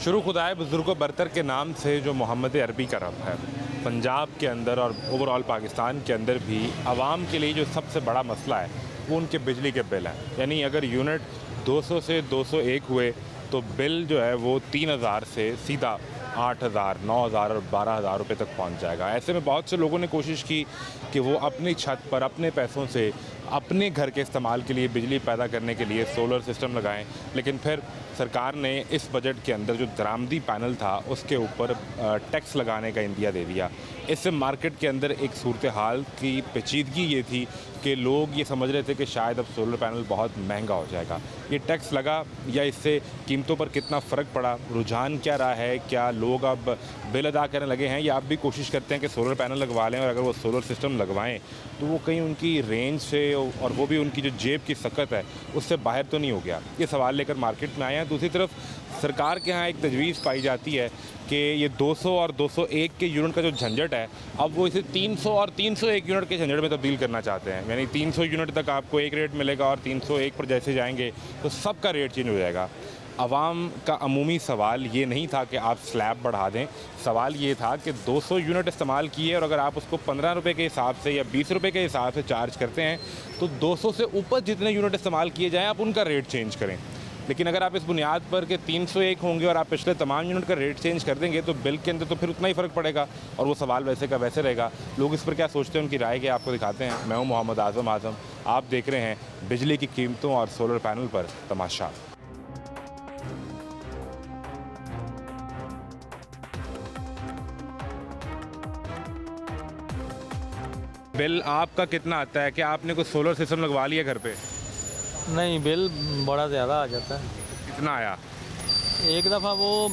शुरू खुदाए बुज़ुर्ग बरतर के नाम से जो मोहम्मद अरबी का रब है, पंजाब के अंदर और ओवरऑल पाकिस्तान के अंदर भी आवाम के लिए जो सबसे बड़ा मसला है वो उनके बिजली के बिल हैं। यानी अगर यूनिट 200 से 201 हुए तो बिल जो है वो 3000 से सीधा 8000, 9000 और 12000 रुपये तक पहुंच जाएगा। ऐसे में बहुत से लोगों ने कोशिश की कि वो अपनी छत पर अपने पैसों से अपने घर के इस्तेमाल के लिए बिजली पैदा करने के लिए सोलर सिस्टम लगाएं, लेकिन फिर सरकार ने इस बजट के अंदर जो दरामदी पैनल था उसके ऊपर टैक्स लगाने का इंदिया दे दिया। इससे मार्केट के अंदर एक सूरत हाल की पेचीदगी ये थी कि लोग ये समझ रहे थे कि शायद अब सोलर पैनल बहुत महंगा हो जाएगा। ये टैक्स लगा या इससे कीमतों पर कितना फ़र्क पड़ा, रुझान क्या रहा है, क्या लोग अब बिल अदा करने लगे हैं या आप भी कोशिश करते हैं कि सोलर पैनल लगवा लें और अगर वो सोलर सिस्टम लगवाएं तो वो कहीं उनकी रेंज से और वो भी उनकी जो जेब की सकत है उससे बाहर तो नहीं हो गया। ये सवाल लेकर मार्केट में आए हैं। दूसरी तरफ सरकार के यहाँ एक तजवीज़ पाई जाती है कि ये 200 और 201 के यूनिट का जो झंझट है अब वो इसे 300 और 301 यूनिट के झंझट में तब्दील करना चाहते हैं। यानी 300 यूनिट तक आपको एक रेट मिलेगा और 301 पर जैसे जाएंगे तो सबका रेट चेंज हो जाएगा। आवाम का अमूमी सवाल ये नहीं था कि आप स्लैब बढ़ा दें, सवाल ये था कि 200 यूनिट इस्तेमाल किए और अगर आप उसको 15 रुपये के हिसाब से या 20 रुपये के हिसाब से चार्ज करते हैं तो 200 से ऊपर जितने यूनिट इस्तेमाल किए जाएँ आप उनका रेट चेंज करें। लेकिन अगर आप इस बुनियाद पर कि 301 होंगे और आप पिछले तमाम यूनिट का रेट चेंज कर देंगे तो बिल के अंदर तो फिर उतना ही फ़र्क पड़ेगा और वो सवाल वैसे का वैसे रहेगा। लोग इस पर क्या सोचते हैं, उनकी राय के आपको दिखाते हैं। मैं हूँ मोहम्मद आज़म। आप देख रहे हैं बिजली की कीमतों और सोलर पैनल पर तमाशा। बिल आपका कितना आता है? क्या आपने कुछ सोलर सिस्टम लगवा लिया घर पे? नहीं, बिल बड़ा ज़्यादा आ जाता है। कितना आया? एक दफ़ा वो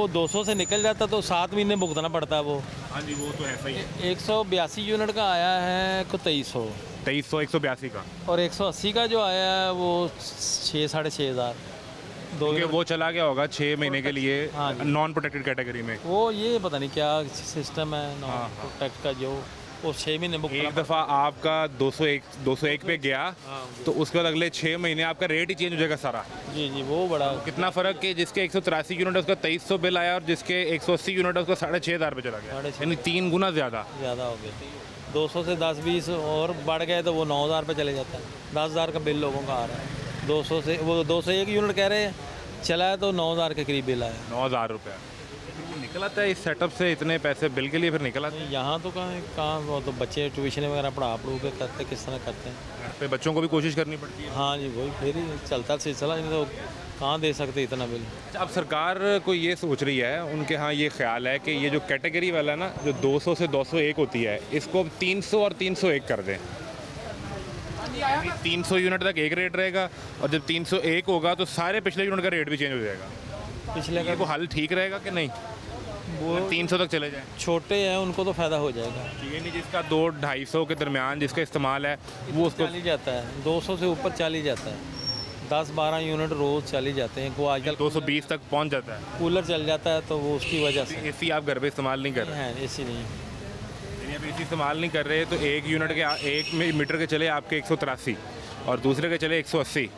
200 से निकल जाता तो 7 महीने भुगतना पड़ता है वो। हाँ जी, वो तो ऐसा ही है। 182 यूनिट का आया है को 2300 182 का और 180 का जो आया है वो 6 साढ़े 6 हज़ार। क्योंकि वो चला गया होगा 6 महीने के लिए हाँ जी। नॉन प्रोटेक्टेड कैटेगरी में। वो ये पता नहीं क्या सिस्टम है नॉन प्रोटेक्ट का जो वो 6 महीने भुगतना एक दफ़ा आपका 201 पे गया तो उसके बाद अगले 6 महीने आपका रेट ही चेंज हो जाएगा सारा। जी जी, वो बड़ा कितना फ़र्क कि जिसके 183 यूनिट है उसका 2300 बिल आया और जिसके 180 यूनिट है उसका 6500 पे चला गया, यानी 3 गुना ज़्यादा हो गया। 200 से 10-20 और बढ़ गए तो वो 9000 पे चले जाता है। 10,000 का बिल लोगों का आ रहा है। 200 से वो 201 यूनिट कह रहे हैं चला है तो 9000 के करीब बिल आया। 9000 रुपये निकल आता है इस सेटअप से, इतने पैसे बिल के लिए फिर निकल आते हैं। यहाँ तो कहाँ वो तो बच्चे ट्यूशन वगैरह पढ़ा के करते किस तरह करते हैं। घर पे बच्चों को भी कोशिश करनी पड़ती है। हाँ जी, वही फिर ही चलता सिलसिला, नहीं तो कहाँ दे सकते इतना बिल। अब सरकार को ये सोच रही है, उनके यहाँ ये ख्याल है कि ये जो कैटेगरी वाला ना जो 200 से 201 होती है इसको अब 300 और 301 कर दें। 300 यूनिट तक एक रेट रहेगा और जब 301 होगा तो सारे पिछले यूनिट का रेट भी चेंज हो जाएगा। पिछले का वो हल ठीक रहेगा कि नहीं? वो 300 तक चले जाएँ। छोटे हैं उनको तो फ़ायदा हो जाएगा। ये नहीं जिसका 200-250 के दरमियान जिसका इस्तेमाल है वो उसको चल ही जाता है। 200 से ऊपर चल ही जाता है। 10-12 यूनिट रोज़ चल ही जाते हैं। को आजकल 220 तक पहुंच जाता है। कूलर चल जाता है तो वो उसकी वजह से। एसी आप घर पे इस्तेमाल नहीं कर रहे हैं, एसी नहीं। यानी आप एसी इस्तेमाल नहीं कर रहे तो एक यूनिट के 1 मीटर के चले आपके 183 और दूसरे के चले 180,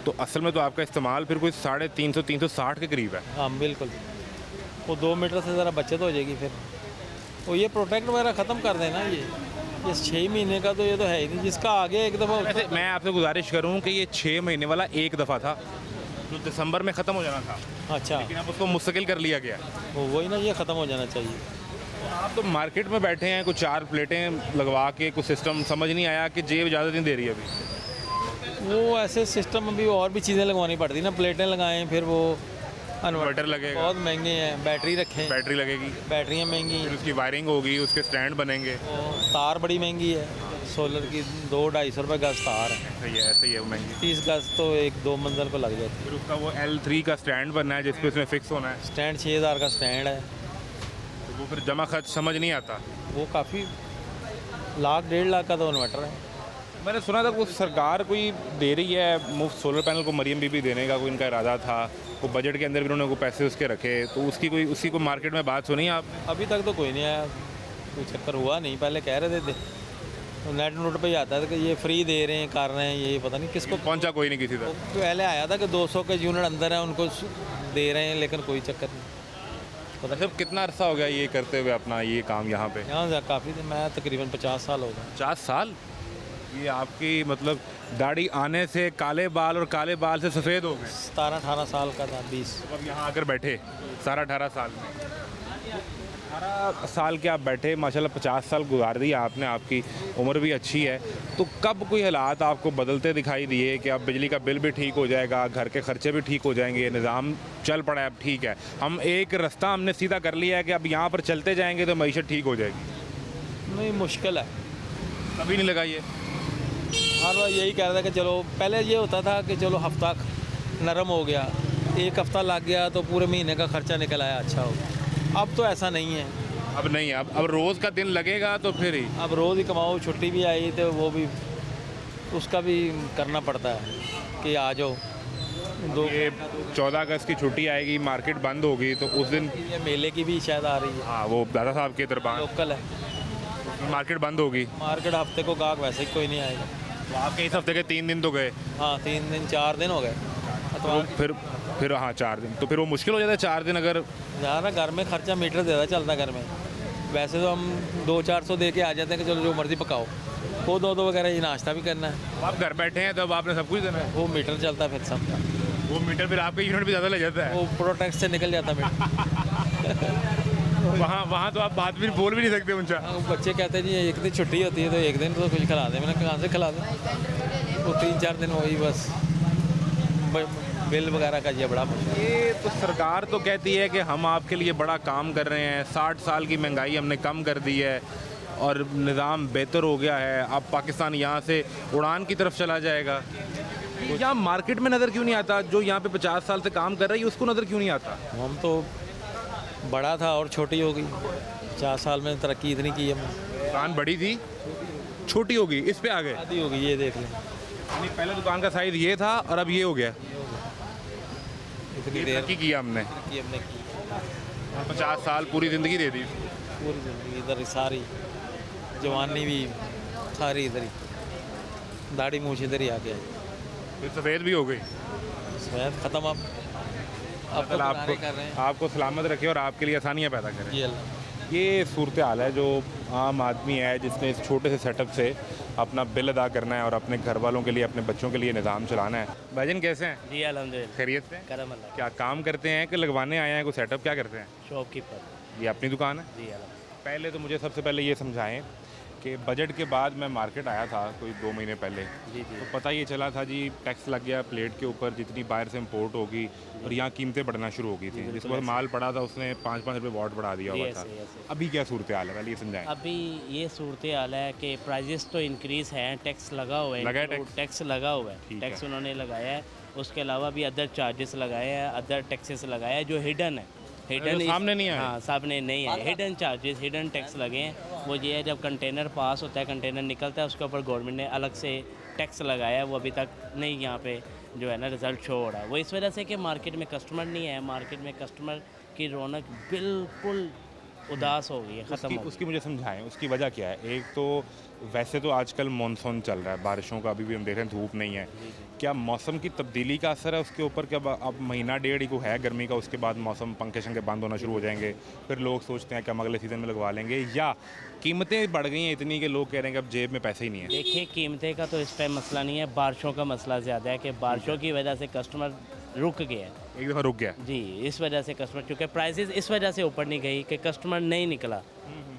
तो असल में तो आपका इस्तेमाल फिर कोई 350-360 के करीब है। हाँ बिल्कुल, वो 2 मीटर से ज़रा बचत हो जाएगी फिर। वो ये प्रोटेक्ट वगैरह ख़त्म कर देना ये 6 महीने का तो ये तो है ही नहीं। जिसका आगे एक दफ़ा वैसे मैं आपसे गुजारिश करूं कि ये 6 महीने वाला एक दफ़ा था जो दिसंबर में ख़त्म हो जाना था। अच्छा, लेकिन अब उसको मुस्तकिल कर लिया गया। वही ना, ये ख़त्म हो जाना चाहिए। आप तो मार्केट में बैठे हैं, कुछ 4 प्लेटें लगवा के कुछ सिस्टम समझ नहीं आया कि जेब इजाज़त नहीं दे रही अभी। वो ऐसे सिस्टम अभी और भी चीज़ें लगवानी पड़ती ना, प्लेटें लगाएं, फिर वो इन्वर्टर लगेगा, बहुत महंगे हैं। बैटरी रखें, बैटरी लगेगी, बैटरियाँ महंगी, फिर उसकी वायरिंग होगी, उसके स्टैंड बनेंगे, तार बड़ी महंगी है। सोलर की 200-250 रुपये गज तार है। ऐसे ही है वो महंगी। 30 गज तो 1-2 मंजिल को लग जाती है। फिर उसका वो L3 का स्टैंड बनना है जिसपे उसमें फिक्स होना है। स्टैंड 6000 का स्टैंड है। तो वो फिर जमा खर्च समझ नहीं आता। वो काफ़ी 1,00,000-1.5 लाख का तो इन्वर्टर है। मैंने सुना था कुछ सरकार कोई दे रही है मुफ्त सोलर पैनल को, मरियम बीबी देने का कोई इनका इरादा था, वो बजट के अंदर भी उन्होंने को पैसे उसके रखे, तो उसी को मार्केट में बात सुनी आपने? अभी तक तो कोई नहीं आया, कोई चक्कर हुआ नहीं। पहले कह रहे थे तो नेट नोट पे ही आता था कि ये फ्री दे रहे हैं, कर रहे हैं, ये पता नहीं किसको पहुंचा कोई नहीं किसी तक। तो पहले आया था कि 200 के यूनिट अंदर है उनको दे रहे हैं, लेकिन कोई चक्कर नहीं। मतलब कितना अरसा हो गया ये करते हुए अपना ये काम यहाँ पे? यहाँ से काफ़ी दिन, मैं तकरीबन 50 साल हो गए। 50 साल? ये आपकी मतलब दाढ़ी आने से काले बाल और काले बाल से सफ़ेद हो गए? 17-18 साल का था, 20। अब यहाँ आकर बैठे 17-18 साल में? 18 साल के आप बैठे, माशाल्लाह 50 साल गुजार दिए आपने, आपकी उम्र भी अच्छी है। तो कब कोई हालात आपको बदलते दिखाई दिए कि अब बिजली का बिल भी ठीक हो जाएगा, घर के खर्चे भी ठीक हो जाएंगे, निज़ाम चल पड़ा है, अब ठीक है, हम एक रास्ता हमने सीधा कर लिया है कि अब यहाँ पर चलते जाएंगे तो मईशत ठीक हो जाएगी? नहीं, मुश्किल है। कभी नहीं लगा ये? हर बार यही कह रहा था कि चलो, पहले ये होता था कि चलो हफ्ता नरम हो गया, एक हफ्ता लग गया तो पूरे महीने का खर्चा निकल आया, अच्छा हो गया। अब तो ऐसा नहीं है। अब नहीं, अब रोज़ का दिन लगेगा तो फिर ही। अब रोज़ ही कमाओ, छुट्टी भी आई तो वो भी, उसका भी करना पड़ता है कि आ जाओ। ये 14 अगस्त की छुट्टी आएगी, मार्केट बंद होगी, तो उस दिन ये मेले की भी शायद आ रही है। हाँ, वो दादा साहब के दरबार, लोकल है, मार्केट बंद होगी। मार्केट हफ्ते को गाहक वैसे ही कोई नहीं आएगा। तो आपके इस हफ्ते के 3 दिन तो गए? हाँ, 3 दिन 4 दिन हो गए। तो फिर हाँ 4 दिन, तो फिर वो मुश्किल हो जाता है 4 दिन अगर। ज़्यादा घर में खर्चा मीटर ज़्यादा चलता है घर में। वैसे तो हम 200-400 दे के आ जाते हैं कि चलो जो मर्ज़ी पकाओ, वो 2-2 वगैरह ये नाश्ता भी करना है। आप घर बैठे हैं तब आपने सब कुछ देना है? वो मीटर चलता है फिर सबका। वो मीटर फिर आपके यूनिट भी ज़्यादा लग जाता है? वो प्रोटेक्ट से निकल जाता है मीटर। वहाँ तो आप बात भी बोल भी नहीं सकते उनसे। हाँ, बच्चे कहते हैं जी एक दिन छुट्टी होती है तो एक दिन तो कुछ खिला दे। मैंने कहाँ से खिला दें, वो 3-4 दिन वही बस बिल वगैरह का ये बड़ा मसला। ये तो सरकार तो कहती है कि हम आपके लिए बड़ा काम कर रहे हैं, 60 साल की महंगाई हमने कम कर दी है और निज़ाम बेहतर हो गया है, अब पाकिस्तान यहाँ से उड़ान की तरफ चला जाएगा। यहाँ मार्केट में नज़र क्यों नहीं आता? जो यहाँ पे 50 साल से काम कर रही है उसको नज़र क्यों नहीं आता? हम तो बड़ा था और छोटी हो गई, 50 साल में तरक्की इतनी की हमने। दुकान बड़ी थी, छोटी होगी, इस पे आ गए। आधी हो गई, ये देख लें। यानी पहले दुकान का साइज़ ये था और अब ये हो गया। इतनी ये देर तरक्की की हमने, की हमने की, 50 साल पूरी ज़िंदगी दे दी। पूरी ज़िंदगी इधर ही, सारी जवानी भी सारी इधर ही, दाढ़ी मूछ इधर ही आ गया, फिर सफ़ेद भी हो गई। शायद ख़त्म। अब तो अल्लाह गुजारे कर रहे हैं। आपको सलामत रखे और आपके लिए आसानियाँ पैदा करें। जी अल्लाह। ये सूरत हाल है जो आम आदमी है जिसने इस छोटे से सेटअप से अपना बिल अदा करना है और अपने घर वालों के लिए, अपने बच्चों के लिए निज़ाम चलाना है। भाईजान कैसे हैं? जी अल्हम्दुलिल्लाह, खैरियत से? करम अल्लाह। क्या काम करते हैं कि लगवाने आए हैं? कोई सेटअप क्या करते हैं? शॉपकीपर। ये अपनी दुकान है? जी अल्हम्दुलिल्लाह। पहले तो मुझे सबसे पहले ये समझाएं कि बजट के बाद मैं मार्केट आया था कोई 2 महीने पहले, जी जी। तो पता ये चला था जी टैक्स लग गया प्लेट के ऊपर, जितनी बाहर से इम्पोर्ट होगी और यहाँ कीमतें बढ़ना शुरू हो गई थी। जिसके बाद माल पड़ा था उसने 5-5 रुपये वॉट बढ़ा दिया हुआ था। ऐसे। अभी क्या सूरत हाल है, पहले ये समझाएं। अभी ये सूरत हाल है कि प्राइजेस तो इंक्रीज़ हैं, टैक्स लगा हुआ है। लगा है include- टैक्स? टैक्स लगा हुआ है, ठीक टैक्स है। उन्होंने लगाया है। उसके अलावा भी अदर चार्जेस लगाए हैं, अदर टैक्सेस लगाए हैं जो हिडन है। जो सामने नहीं आए? हाँ, सामने नहीं है। हिडन चार्जेस, हिडन टैक्स लगे हैं। वो ये है, जब कंटेनर पास होता है, कंटेनर निकलता है, उसके ऊपर गवर्नमेंट ने अलग से टैक्स लगाया है। वो अभी तक नहीं यहाँ पे जो है ना रिज़ल्ट शो हो रहा है। वो इस वजह से कि मार्केट में कस्टमर नहीं है, मार्केट में कस्टमर की रौनक बिल्कुल उदास हो गई है, ख़त्म हो गई। उसकी मुझे समझाएं, उसकी वजह क्या है? एक तो वैसे तो आजकल मॉनसून चल रहा है, बारिशों का अभी भी हम देख रहे हैं, धूप नहीं है। क्या मौसम की तब्दीली का असर है उसके ऊपर? क्या अब महीना डेढ़ ही को है गर्मी का, उसके बाद मौसम पंखे शंखे बंद होना शुरू हो जाएंगे, फिर लोग सोचते हैं कि हम अगले सीज़न में लगवा लेंगे, या कीमतें बढ़ गई हैं इतनी कि लोग कह रहे हैं कि अब जेब में पैसे ही नहीं है? देखिए, कीमतें का तो इस टाइम मसला नहीं है, बारिशों का मसला ज़्यादा है कि बारिशों की वजह से कस्टमर रुक गया है। एक दफ़ा रुक गया। जी, इस वजह से कस्टमर, क्योंकि प्राइसेस इस वजह से ऊपर नहीं गई कि कस्टमर नहीं निकला।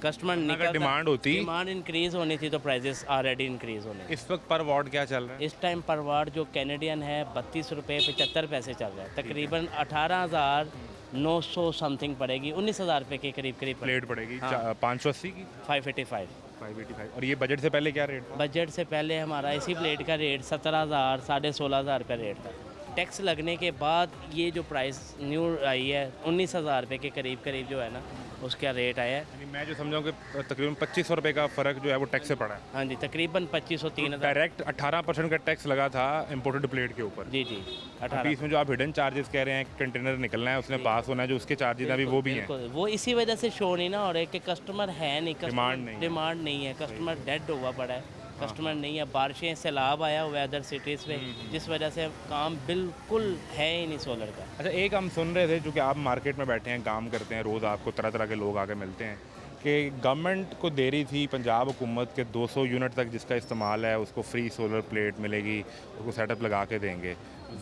कस्टमर निकल, डिमांड होती, डिमांड इंक्रीज़ होनी थी तो प्राइसेस ऑलरेडी इंक्रीज़ होने। इस वक्त पर वाट क्या चल रहा है? इस टाइम पर वाट जो कैनेडियन है 32 रुपये 75 पैसे चल रहा है, तकरीबन 18,900 समथिंग पड़ेगी, 19,000 रुपये के करीब करीब प्लेट पड़ेगी हाँ। 580 की 585। 585। और ये बजट से पहले क्या रेट था? बजट से पहले हमारा इसी प्लेट का रेट 17,000 16,500 रुपये रेट था। टैक्स लगने के बाद ये जो प्राइस न्यू आई है 19,000 रुपये के करीब करीब जो है ना उसका रेट आया है। यानी मैं जो समझाऊँ कि तकरीबन 2500 रुपये का फ़र्क जो है वो टैक्स से पड़ा है। हाँ जी, तकरीबन 2500 3,000। डायरेक्ट 18% का टैक्स लगा था इम्पोर्टेड प्लेट के ऊपर। जी जी, अभी 18। इसमें जो आप हिडन चार्जेस कह रहे हैं, कंटेनर निकलना है, उसने पास होना है, जो उसके चार्जेस अभी वो भी हैं। बिल्कुल, वो इसी वजह से शो नहीं ना हो रहे कि कस्टमर है नहीं, डिमांड नहीं है। डिमांड नहीं है, कस्टमर डेड हुआ पड़ा है। कस्टमर नहीं है, बारिशें सैलाब आया हुआ है अदर सिटीज़ पे, जिस वजह से काम बिल्कुल है ही नहीं सोलर का। अच्छा, एक हम सुन रहे थे, चूँकि आप मार्केट में बैठे हैं, काम करते हैं, रोज़ आपको तरह तरह के लोग आके मिलते हैं, कि गवर्नमेंट को दे रही थी पंजाब हुकूमत के 200 यूनिट तक जिसका इस्तेमाल है उसको फ्री सोलर प्लेट मिलेगी, उसको सेटअप लगा के देंगे।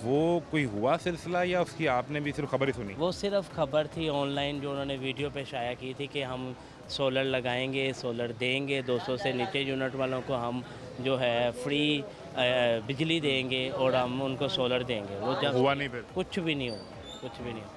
वो कोई हुआ सिलसिला या उसकी आपने भी सिर्फ खबर ही सुनी? वो सिर्फ खबर थी ऑनलाइन जो उन्होंने वीडियो पे शाया की थी कि हम सोलर लगाएंगे, सोलर देंगे, 200 से नीचे यूनिट वालों को हम जो है फ्री बिजली देंगे और हम उनको सोलर देंगे। वो जब हुआ नहीं, फिर कुछ भी नहीं हुआ, कुछ भी नहीं हुआ,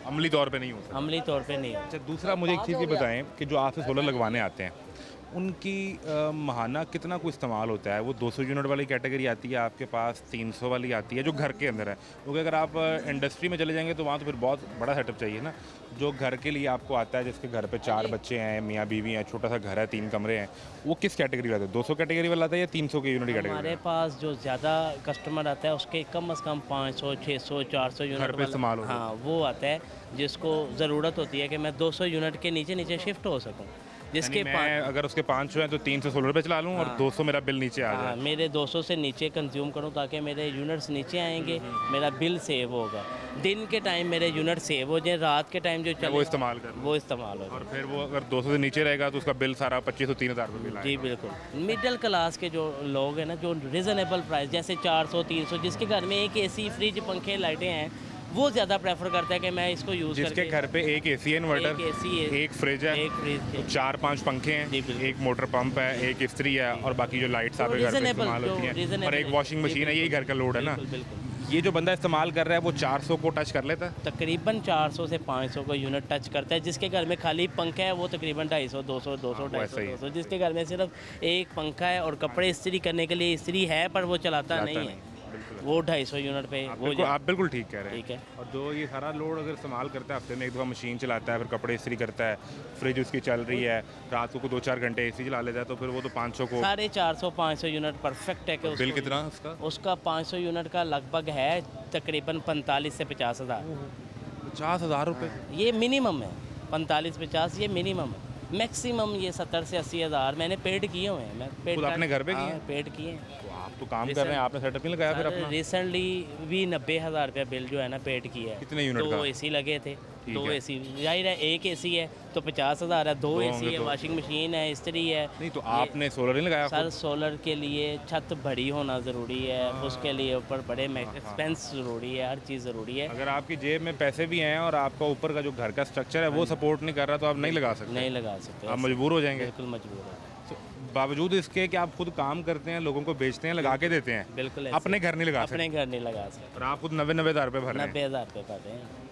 अमली तौर पे नहीं हो सकता। अमली तौर पे नहीं हुआ। अच्छा, दूसरा मुझे एक चीज़ ये बताएं कि जो आपसे सोलर लगवाने आते हैं उनकी महाना कितना कुछ इस्तेमाल होता है? वो 200 यूनिट वाली कैटेगरी आती है आपके पास, 300 वाली आती है जो घर के अंदर है, क्योंकि अगर आप इंडस्ट्री में चले जाएंगे तो वहाँ तो फिर बहुत बड़ा सेटअप चाहिए ना। जो घर के लिए आपको आता है, जिसके घर पे 4 बच्चे हैं, मियाँ बीवी हैं, छोटा सा घर है, 3 कमरे हैं, वो किस कैटेगरी वाला आता है? 200 कैटेगरी वाला आता है या 300 की यूनिट कैटेगरी? हमारे पास जो ज़्यादा कस्टमर आता है उसके कम से कम 500, 600, 400 यूनिट घर पे इस्तेमाल हो। हाँ, वो आता है जिसको ज़रूरत होती है कि मैं 200 यूनिट के नीचे नीचे शिफ्ट हो सकूँ, जिसके मैं अगर उसके 500 हैं तो 300 सोलर पे चला लूँ और 200 मेरा बिल नीचे आ हाँ, जाए। मेरे 200 से नीचे कंज्यूम करूँ ताकि मेरे यूनिट्स नीचे आएंगे, मेरा बिल सेव होगा। दिन के टाइम मेरे यूनिट सेव हो जाए, रात के टाइम जो चले वो इस्तेमाल कर, वो इस्तेमाल हो जाए। और फिर वो अगर 200 से नीचे रहेगा तो उसका बिल सारा 2500-3000 रुपये बिल जी आएगा। बिल्कुल। मिडिल क्लास के जो लोग हैं ना, जो रिजनेबल प्राइस जैसे 400, 300, जिसके घर में एक एसी, फ्रिज, पंखे, लाइटें हैं, वो ज़्यादा प्रेफर करता है कि मैं इसको यूज़ जिसके घर पे एक एसी है, इन्वर्टर, एक AC है, एक फ्रिज है, एक फ्रिज 4-5 पंखे जी, हैं, बिल्कुल। एक मोटर पंप है, एक इस्त्री है और बाकी जो लाइट्स आपके घर पे reasonable, इस्तेमाल जो होती हैं, और reasonable एक वॉशिंग जी, मशीन है, यही घर का लोड है ना। बिल्कुल बिल्कुल। ये जो बंदा इस्तेमाल कर रहा है वो 400 को टच कर लेता है। तकरीबन 400 से 500 को यूनिट टच करता है। जिसके घर में खाली पंखा है वो तकरीबन 250, 200, 200, वैसा ही है। 250। जिसके घर में सिर्फ एक पंखा है और कपड़े इस्त्री करने के लिए इस्त्री है पर वो चलाता नहीं है, वो 250 यूनिट पे वो आप बिल्कुल ठीक कह रहे हैं। ठीक है। और जो ये सारा लोड अगर इस्तेमाल करता है, हफ्ते में एक दफ़ा मशीन चलाता है, फिर कपड़े इस्त्री करता है, फ्रिज उसकी चल रही है, रात को 2-4 घंटे एसी चला लेता है, तो फिर वो तो 500 को। 450, 500 यूनिट परफेक्ट है कि बिल उसको- कितना उसका? उसका 500 यूनिट का लगभग है तकरीबन 45 से 50 हज़ार। 50,000 रुपये। ये मिनिमम है, 45-50 ये मिनिमम है। मैक्सिमम ये 70 से 80 हज़ार मैंने पेड किए हुए हैं। मैं पेड खुद अपने घर पे किए हैं? पेड किए हैं। तो आप तो काम कर रहे हैं, आपने सेटअप नहीं लगाया फिर अपना? रिसेंटली भी 90,000 रुपया बिल जो है ना पेड किया है। कितने यूनिट का? 2 एसी लगे थे, ठीक 2 है। एसी, जाहिर है एक एसी है तो 50,000 है, 2 दो एसी होंगे है, तो। वॉशिंग मशीन है, इस्त्री है। नहीं तो आपने सोलर नहीं लगाया सर खुद? सोलर के लिए छत बड़ी होना ज़रूरी है, उसके लिए ऊपर बड़े एक्सपेंस ज़रूरी है, हर चीज़ ज़रूरी है। अगर आपकी जेब में पैसे भी हैं और आपका ऊपर का जो घर का स्ट्रक्चर है वो सपोर्ट नहीं कर रहा तो आप नहीं लगा सकते। नहीं लगा सकते, आप मजबूर हो जाएंगे। बिल्कुल मजबूर है। तो बावजूद इसके कि आप खुद काम करते हैं, लोगों को बेचते हैं, लगा के देते हैं, बिल्कुल ऐसे। अपने घर नहीं लगा सकते। अपने घर नहीं लगा सकते। और आप खुद 90-90 हज़ार रुपये भर रहे हैं। 90,000 रुपये पाते हैं।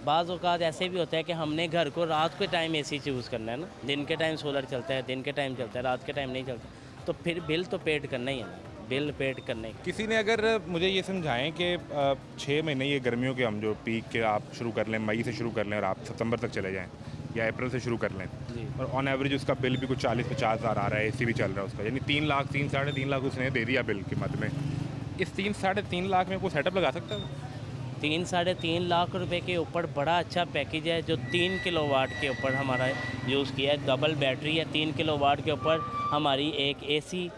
बाज़ औक़ात ऐसे भी होता है कि हमने घर को रात के टाइम एसी चूज़ करना है ना, दिन के टाइम सोलर चलता है, दिन के टाइम चलता है, रात के टाइम नहीं चलता, तो फिर बिल तो पेड करना ही है ना, बिल पेड करने का। किसी ने अगर मुझे ये समझाएं कि 6 महीने ये गर्मियों के हम जो पीक के आप शुरू कर लें, मई से शुरू कर लें और आप सितंबर तक चले जाएं या अप्रैल से शुरू कर लें, जी। और ऑन एवरेज उसका बिल भी कुछ 40-50 हज़ार आ रहा है, एसी भी चल रहा है उसका, यानी 3 लाख 3-3.5 लाख उसने दे दिया बिल के मद में। इस 3-3.5 लाख में कोई सेटअप लगा सकता है? 3-3.5 लाख रुपए के ऊपर बड़ा अच्छा पैकेज है जो 3 किलोवाट के ऊपर हमारा यूज़ किया है। डबल बैटरी है, 3 किलोवाट के ऊपर हमारी एक एसी,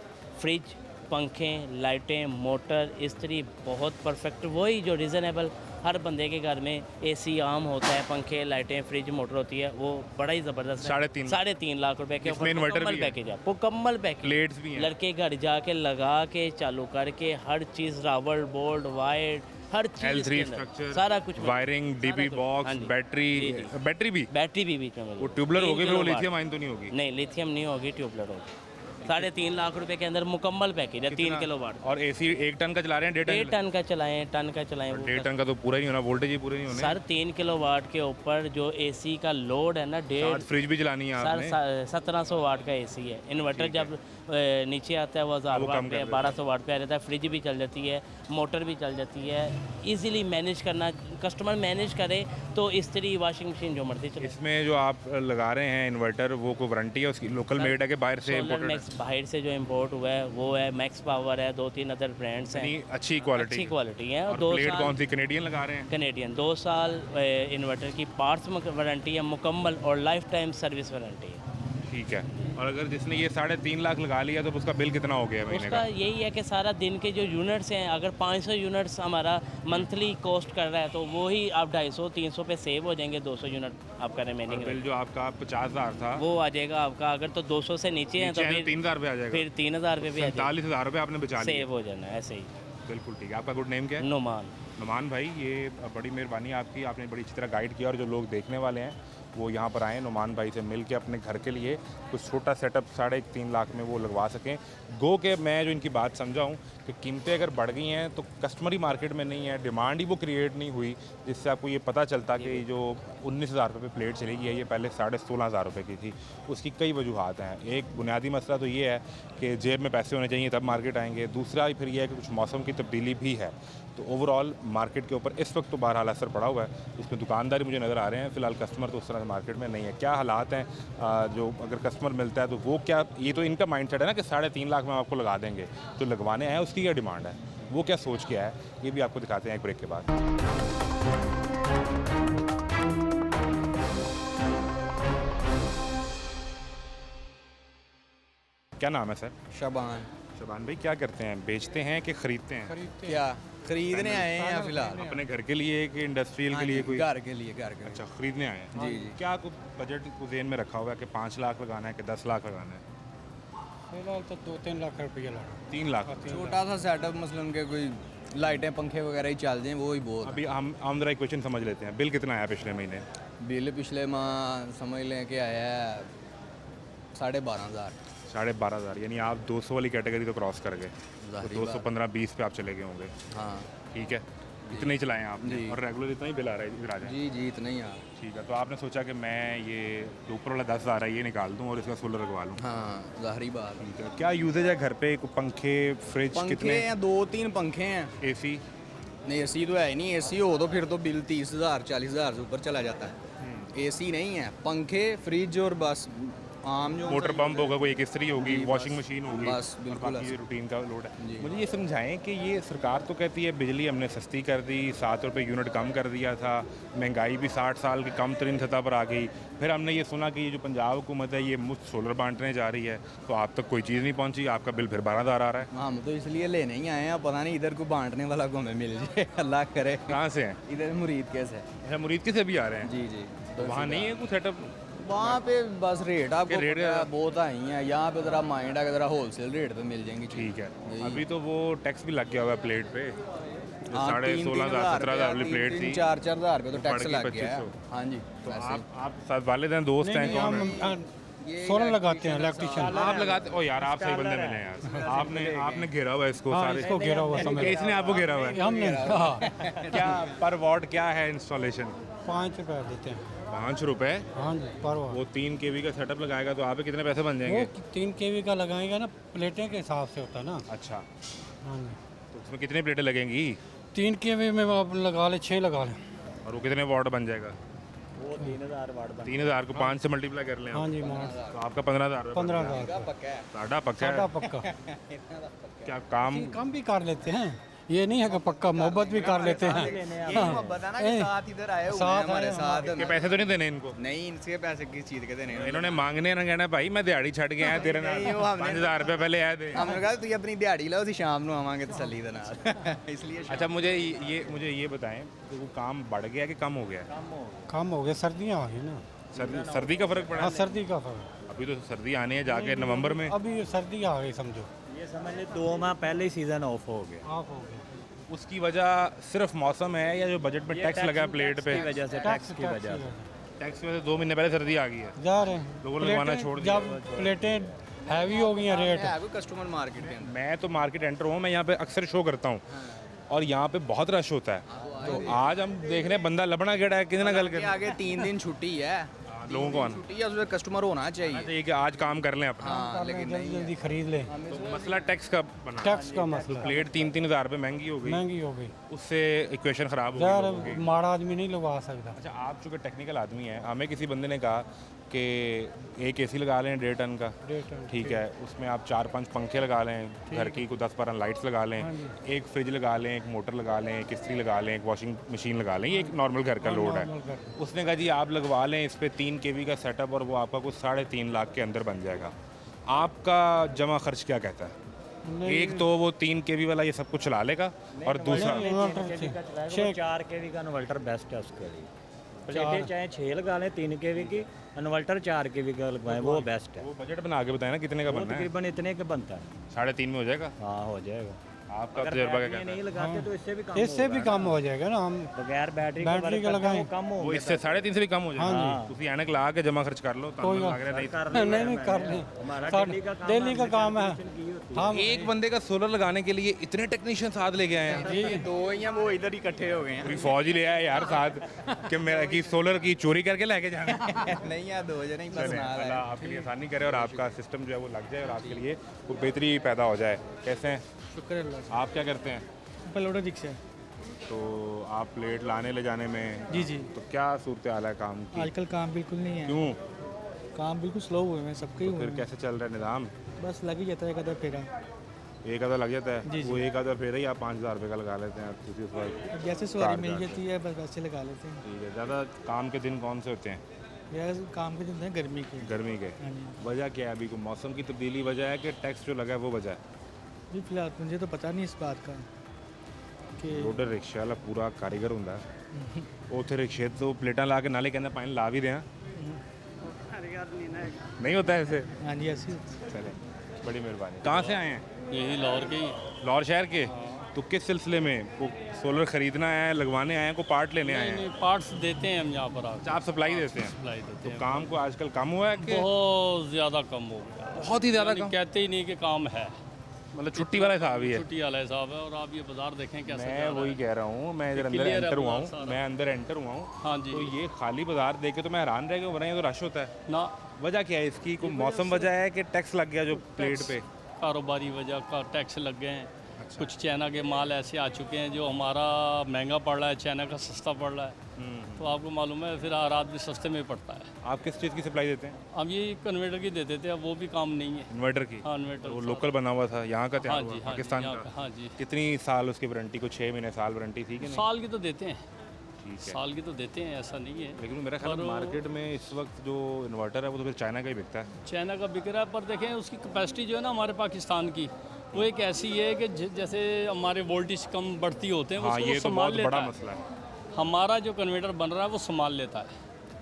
फ्रिज, पंखे, लाइटें, मोटर, इस्त्री, बहुत परफेक्ट, वही जो रीज़नेबल हर बंदे के घर में एसी आम होता है, पंखे, लाइटें, फ्रिज, मोटर होती है, वो बड़ा ही ज़बरदस्त है। 3.5 लाख रुपए के इसमें ऊपर इन्वर्टर मुकम्मल भी है? पैकेज है, मुकम्मल पैकेज। प्लेट्स भी हैं? लड़के घर जाके लगा के चालू करके हर चीज़, रावल, बोल्ट, वायर, हर चीज़ L3 इसके अंदर, स्ट्रक्चर, सारा कुछ, वायरिंग, सारा डीपी कुछ। बॉक्स, हाँ जी। बैटरी, जी, जी। बैटरी भी? बैटरी भी बीच में मिलेगी। वो ट्यूबलर 3 होगी फिर वो किलोवाट। लिथियम आयन तो नहीं होगी? नहीं, लिथियम नहीं होगी, ट्यूबलर होगी। 3.5 लाख रुपए के अंदर मुकम्मल पैकेज है, 3 किलोवाट। और एसी 1 टन का चला रहे हैं, 1.5 1.5 टन का चलाएं, टन का चलाएं, वो 1.5 टन का तो पूरा ही होना, वोल्टेज ही पूरे नहीं होने। सर 3 किलोवाट के ऊपर जो एसी का लोड है ना, 1.5, साथ फ्रिज भी चलानी है आपने? सर 1700 वाट का एसी है। इन्वर्टर जब नीचे आता है वो 1000 वो कम वाट कर पे, देता है। 1200 वाट पे आ जाता है। फ्रिज भी चल जाती है, मोटर भी चल जाती है। इजीली मैनेज करना, कस्टमर मैनेज करे तो इस्त्री, वॉशिंग मशीन जो मर्जी चले। इसमें जो आप लगा रहे हैं इन्वर्टर, वो कोई वारंटी है उसकी? लोकल मेड है कि बाहर से सोलर imported है? मैक्स बाहर से जो इंपोर्ट हुआ है वो है, मैक्स पावर है, 2-3 अदर ब्रांड्स हैं, यानी अच्छी क्वालिटी? अच्छी क्वालिटी है। और 2 प्लेट साल कौन सी कनेडियन लगा रहे हैं? कनेडियन, 2 साल इन्वर्टर की पार्ट्स वारंटी है मुकम्मल, और लाइफ टाइम सर्विस वारंटी है। ठीक है। और अगर जिसने ये 3.5 लाख लगा लिया तो उसका बिल कितना हो गया महीने उसका का? यही है कि सारा दिन के जो यूनिट्स हैं, अगर 500 यूनिट्स हमारा मंथली कॉस्ट कर रहा है तो वो ही आप 250-300 पे सेव हो जाएंगे। 200 यूनिट आपका और रिमेनिंग बिल जो आपका 50,000 था वो आ जाएगा आपका। अगर तो 200 से नीचे हैं तो फिर 3,000 रुपये आ जाएगा। फिर 3,000 रुपये भी आ जाएगा, 47,000 रुपये आपने बचा लिए। सेव हो जाना है ऐसे ही। बिल्कुल ठीक है। आपका गुड नेम क्या है? नुमान। नुमान भाई, ये बड़ी मेहरबानी आपकी, आपने बड़ी अच्छी तरह गाइड किया और जो लोग देखने वाले हैं वो यहाँ पर आएँ, नुमान भाई से मिल के अपने घर के लिए कुछ छोटा सेटअप 3.5 लाख में वो लगवा सकें। गो के मैं जो इनकी बात समझा हूँ कि कीमतें अगर बढ़ गई हैं तो कस्टमरी मार्केट में नहीं है, डिमांड ही वो क्रिएट नहीं हुई, जिससे आपको ये पता चलता कि जो 19,000 रुपये प्लेट चली गई है ये पहले 16,500 रुपये की थी। उसकी कई वजूहत हैं। एक बुनियादी मसला तो ये है कि जेब में पैसे होने चाहिए तब मार्केट आएंगे। दूसरा फिर यह है कि कुछ मौसम की तब्दीली भी है। तो ओवरऑल मार्केट के ऊपर इस वक्त तो बहरहाल असर पड़ा हुआ है। इसमें दुकानदारी मुझे नज़र आ रहे हैं, फ़िलहाल कस्टमर तो उस तरह से मार्केट में नहीं है। क्या हालात हैं जो अगर कस्टमर मिलता है तो वो क्या, ये तो इनका माइंडसेट है ना कि 3.5 लाख में आपको लगा देंगे, तो लगवाने हैं उसकी क्या डिमांड है, वो क्या सोच के है, ये भी आपको दिखाते हैं एक ब्रेक के बाद। क्या नाम है सर? शबान। शबान भाई, क्या करते हैं, बेचते हैं कि ख़रीदते हैं? क्या खरीदने आए हैं या फिलहाल? अपने घर के लिए कि इंडस्ट्रियल के लिए? कोई घर के लिए, घर के लिए। अच्छा, ख़रीदने आए हैं। जी, जी। क्या कुछ बजट को ज़हन में रखा हुआ है कि 5 लाख लगाना है कि 10 लाख लगाना है? फिलहाल तो 2-3 लाख रुपया लगा। 3 लाख। छोटा सा सेटअप, मसलन के कोई लाइटें पंखे वगैरह ही चल जाएं, वो ही बहुत है। अभी हम जरा इक्वेशन समझ लेते हैं। बिल कितना आया पिछले महीने? बिल पिछले माह समझ लें कि आया है 12,500। 12,500, यानी आप 200 वाली कैटेगरी तो क्रॉस कर गए। तो ज़ाहिर 215-20 पे आप चले गए होंगे। हाँ ठीक है, इतने ही चलाए हैं आपने जी। और रेगुलर इतना ही बिल आ रहा है इधर आ जाए। जी जी, इतना ही आ। ठीक है, तो आपने सोचा कि मैं ये जो ऊपर वाला 10,000 है ये निकाल दूं और इसका सोलर लगवा लूं। हाँ, ज़ाहिरी बात है। ठीक है, क्या यूजेज है घर पे? पंखे, फ्रिज पंखे कितने? हैं, 2-3 पंखे हैं। एसी? नहीं, एसी तो है ही नहीं। एसी हो तो फिर तो बिल 30,000 40,000 से ऊपर चला जाता है। एसी नहीं है, पंखे, फ्रिज और बस आम जो मोटर पंप होगा, कोई एक इस्त्री होगी, जी, वॉशिंग बस, मशीन होगी, बस, और बिल्कुल बाकी ऐसे। रूटीन का लोड है। जी। मुझे ये समझाएं कि ये सरकार तो कहती है बिजली हमने सस्ती कर दी, 7 रुपये यूनिट कम कर दिया था, महंगाई भी 60 साल की कम तरीन सतह पर आ गई। फिर हमने ये सुना कि ये जो पंजाब हुकूमत है ये मुफ्त सोलर बांटने जा रही है, तो आप तक कोई चीज़ नहीं पहुँची, आपका बिल फिर 12,000 आ रहा है। हम तो इसलिए लेने ही आए हैं, पता नहीं इधर को बांटने वाला को हमें मिल जाए। अल्लाह करे। कहाँ से हैं? इधर मुरीद कैसे? अच्छा, मुरीद के से भी आ रहे हैं? जी जी। तो वहाँ नहीं है कोई सेटअप? वहाँ पे बस रेट आपको रेट पता है, बहुत आई हैं। यहाँ पे ज़रा माइंड है कि ज़रा होलसेल रेट पे मिल जाएंगी। ठीक है, यही। अभी तो वो टैक्स भी लग गया हुआ है प्लेट पे। हाँ, 16,500 17,000 वाली प्लेट थी, 4,000 रुपये तो वो बढ़ टैक्स के लग गया है। 2500। हाँ जी। तो वैसे। आप साथ वालिदैन दोस्त हैं कौन है? ये सोलर लगाते हैं, इलेक्ट्रिशियन। आप लगाते? ओ यार, आप सही बंदे मिले हैं यार। आपने घेरा हुआ है इसको हाँ, सारे। इसको घेरा हुआ समझ। इसने आपको घेरा हुआ है? हमने हाँ, क्या पर वॉट क्या है इंस्टॉलेशन? 5 रुपये देते हैं। 5 रुपए? हाँ जी, पर वो वाट। 3 kV का सेटअप लगाएगा तो आप पे कितने पैसे बन वो जाएंगे? 3 kV का लगाएगा ना, प्लेटें के हिसाब से होता है ना। अच्छा, हाँ जी, तो उसमें कितनी प्लेटें लगेंगी 3 kV में आप लगा लें, 6 लगा लें। और वो कितने वॉट बन जाएगा? वो 3,000 वाट बन। 3,000 को 5 से मल्टीप्लाई कर लें हाँ आप, जी, मार तो आपका 15,000 15,000 का पक्का है। साढ़ा पक्का सादा है। पक्का। क्या काम? कम भी कर लेते हैं, ये नहीं है कि पक्का, मोहब्बत भी कर लेते हैं। ये मोहब्बत है ना कि साथ इधर आए हुए हैं साथ हमारे आए साथ। के पैसे तो नहीं देने इनको? नहीं, इनसे पैसे किस चीज़ के देने? इन्होंने मांगने ना कहना भाई मैं दिहाड़ी छड़ के आया तेरे नाल, नहीं, वो हमने- 5,000 रुपये पहले आए थे। हमने कहा तू अपनी दिहाड़ी ला, उसी शाम ਨੂੰ आवांगे तसल्ली दे नाल। इसलिए अच्छा, मुझे ये बताएं कि वो काम बढ़ गया कि कम हो गया? कम हो गया, सर्दियाँ आ गई ना। सर्दी का फर्क पड़ा हाँ, है? सर्दी का फर्क। अभी तो सर्दी आनी है जाके नवंबर में। अभी सर्दी आ गई समझो, ये समझ ले 2 माह पहले ही सीज़न ऑफ हो गया। ऑफ हो गया। उसकी वजह सिर्फ मौसम है या जो बजट में टैक्स लगा है प्लेट पे? की वजह से, टैक्स की वजह से। टैक्स की वजह से 2 महीने पहले सर्दी आ गई है। जा रहे हैं लोगों ने लगाना प्लेटें- छोड़ दिया। जब प्लेटें हैवी हो गई हैं रेट। है कोई कस्टमर मार्केट के अंदर। मैं तो मार्केट एंटर हूँ, मैं यहाँ पे अक्सर शो करता हूँ और यहाँ पे बहुत रश होता है। तो आज हम देख रहे हैं बंदा लबना गेड़ा है, किसी ना गल के कर आगे 3 दिन छुट्टी है। लोगों को आना छुट्टी है, उसमें कस्टमर होना चाहिए। चाहिए कि आज काम कर लें अपना। हाँ, लेकिन जल्दी जल्दी खरीद ले। तो मसला टैक्स का बना। टैक्स का मसला प्लेट 3-3 हज़ार रुपये महंगी हो गई, महंगी हो गई उससे इक्वेशन ख़राब हो यार, गई लोगों की। माड़ा आदमी नहीं लगवा सकता। अच्छा, आप चूँकि टेक्निकल आदमी हैं, हमें किसी बंदे ने कहा कि एक एसी लगा लें 1.5 टन का। 1.5 टन, ठीक है, उसमें आप 4-5 पंखे लगा लें, घर की को 10-12 लाइट्स लगा लें, एक फ्रिज लगा लें, एक मोटर लगा लें, एक इस्त्री लगा लें, एक वॉशिंग मशीन लगा लें। ये एक नॉर्मल घर का लोड है। नॉर्मल घर। उसने कहा जी आप लगवा लें इस पर 3 kV का सेटअप और वो आपका कुछ 3.5 लाख के अंदर बन जाएगा। आपका जमा खर्च क्या कहता है? एक तो वो 3 kV वाला ये सब कुछ चला लेगा और दूसरा 4 kV का इन्वर्टर बेस्ट है उसके लिए। प्लेटें चाहे 6 लगा लें 3 kV की, इन्वर्टर 4 kV का लगवाएं, वो बेस्ट है। वो बजट बना के बताए ना कितने का वो बनना है? तकरीबन इतने का बनता है। 3.5 में हो जाएगा। हाँ हो जाएगा। आपका तजुर्बा क्या बैटरी कहता है? नहीं लगाते तो इससे भी कम इससे भी कम हो जाएगा ना हम बगैर बैटरी बैटरी का लगाएं। कम हो वो इससे 3.5 से भी कम हो जाएगा। तुसी ऐनक ला के जमा खर्च कर लो तो लग रहा नहीं। नहीं कर लें डेली का काम है हम एक बंदे का सोलर लगाने के लिए इतने टेक्नीशियन साथ ले गए हैं। ये दो ही हैं, वो इधर ही इकट्ठे हो गए हैं। पूरी फौज ही ले आया यार साथ कि मेरा की सोलर की चोरी करके लेके जाना। नहीं यार, 2 जने ही बस चलें, ना अल्लाह आपके लिए आसानी करे और आपका सिस्टम जो है वो लग जाए और आपके लिए वो बेहतरी पैदा हो जाए। कैसे हैं? शुक्र अल्लाह आप क्या करते हैं? बलोड़ा रिक्शा तो आप प्लेट लाने ले जाने में जी जी तो क्या सूरत हाल है काम की? आजकल काम बिल्कुल नहीं है क्यों? काम बिल्कुल स्लो हुए हैं सबके ही तो हुए फिर कैसे चल रहा है निज़ाम? हैं बस लग ही जाता है कदर फेरा एक आधा लग जाता है। जी, जी। वो एक आधा फिर ही आप 5,000 रुपये का लगा लेते हैं किसी उस वक्त। जैसे सवारी मिल जाती है बस वैसे लगा लेते हैं ठीक है। ज़्यादा काम के दिन कौन से होते हैं? यह काम के दिन हैं गर्मी के गर्मी के। हाँ जी वजह क्या है? अभी को मौसम की तब्दीली वजह है कि टैक्स जो लगा है वो वजह है? जी फिलहाल मुझे तो पता नहीं इस बात का कि रोडर रिक्शा वाला पूरा कारीगर ਹੁੰਦਾ उथे रिक्शे तो प्लेटा ला के नाले कहना पानी ला भी दें। नहीं होता है ऐसे? हाँ जी ऐसी चले, बड़ी मेहरबानी। कहाँ से आए हैं? यही लाहौर के ही लाहौर शहर के। तो किस सिलसिले में को सोलर खरीदना है, लगवाने आए हैं, को पार्ट लेने आए हैं? पार्ट्स देते हैं हम यहाँ पर आके अच्छा, आप सप्लाई देते हैं? सप्लाई देते तो हैं। काम को आजकल कम हुआ है कि बहुत ज़्यादा कम हो गया, बहुत ही ज़्यादा यानी कम? कहते ही नहीं कि काम है, मतलब छुट्टी वाला हिसाब ही है। छुट्टी वाला हिसाब है। और आप ये बाजार देखें कैसे मैं जा रहा वही है। कह रहा हूँ, मैं इधर अंदर क्लियर है एंटर हुआ बाजार हूँ, सारा। मैं अंदर एंटर हुआ हूँ। हाँ जी तो ये खाली बाजार देख के तो मैं हैरान रह गया, वरना ये तो रश होता है। ना वजह क्या है इसकी? कोई मौसम वजह है कि टैक्स लग गया जो प्लेट पे? कारोबारी वजह का टैक्स लग गए हैं। कुछ चाइना के माल ऐसे आ चुके हैं जो हमारा महंगा पड़ रहा है, चाइना का सस्ता पड़ रहा है। तो आपको मालूम है फिर रात भी सस्ते में पड़ता है। आप किस चीज़ की सप्लाई देते हैं? हम ये कन्वर्टर की देते थे, अब वो भी काम नहीं है। इन्वर्टर की? हाँ इन्वर्टर वो लोकल बना हुआ था, यहाँ का हाँ तैयार जी हुआ, हाँ पाकिस्तान जी यहाँ का? हाँ जी। कितनी साल उसकी वारंटी? को 6 महीने साल वारंटी थी कि नहीं? साल की तो देते हैं, ठीक है। साल की तो देते हैं, ऐसा नहीं है। लेकिन मेरा ख्याल है मार्केट में इस वक्त जो इन्वर्टर है वो तो फिर चाइना का ही बिकता है। चाइना का बिक रहा है, पर देखें उसकी कैपेसिटी जो है ना हमारे पाकिस्तान की, वो एक ऐसी है कि जैसे हमारे वोल्टेज कम बढ़ती होते हैं हाँ, उसको ये वो तो संभाल बहुत लेता बड़ा है। मसला है। हमारा जो कन्वर्टर बन रहा है वो संभाल लेता है।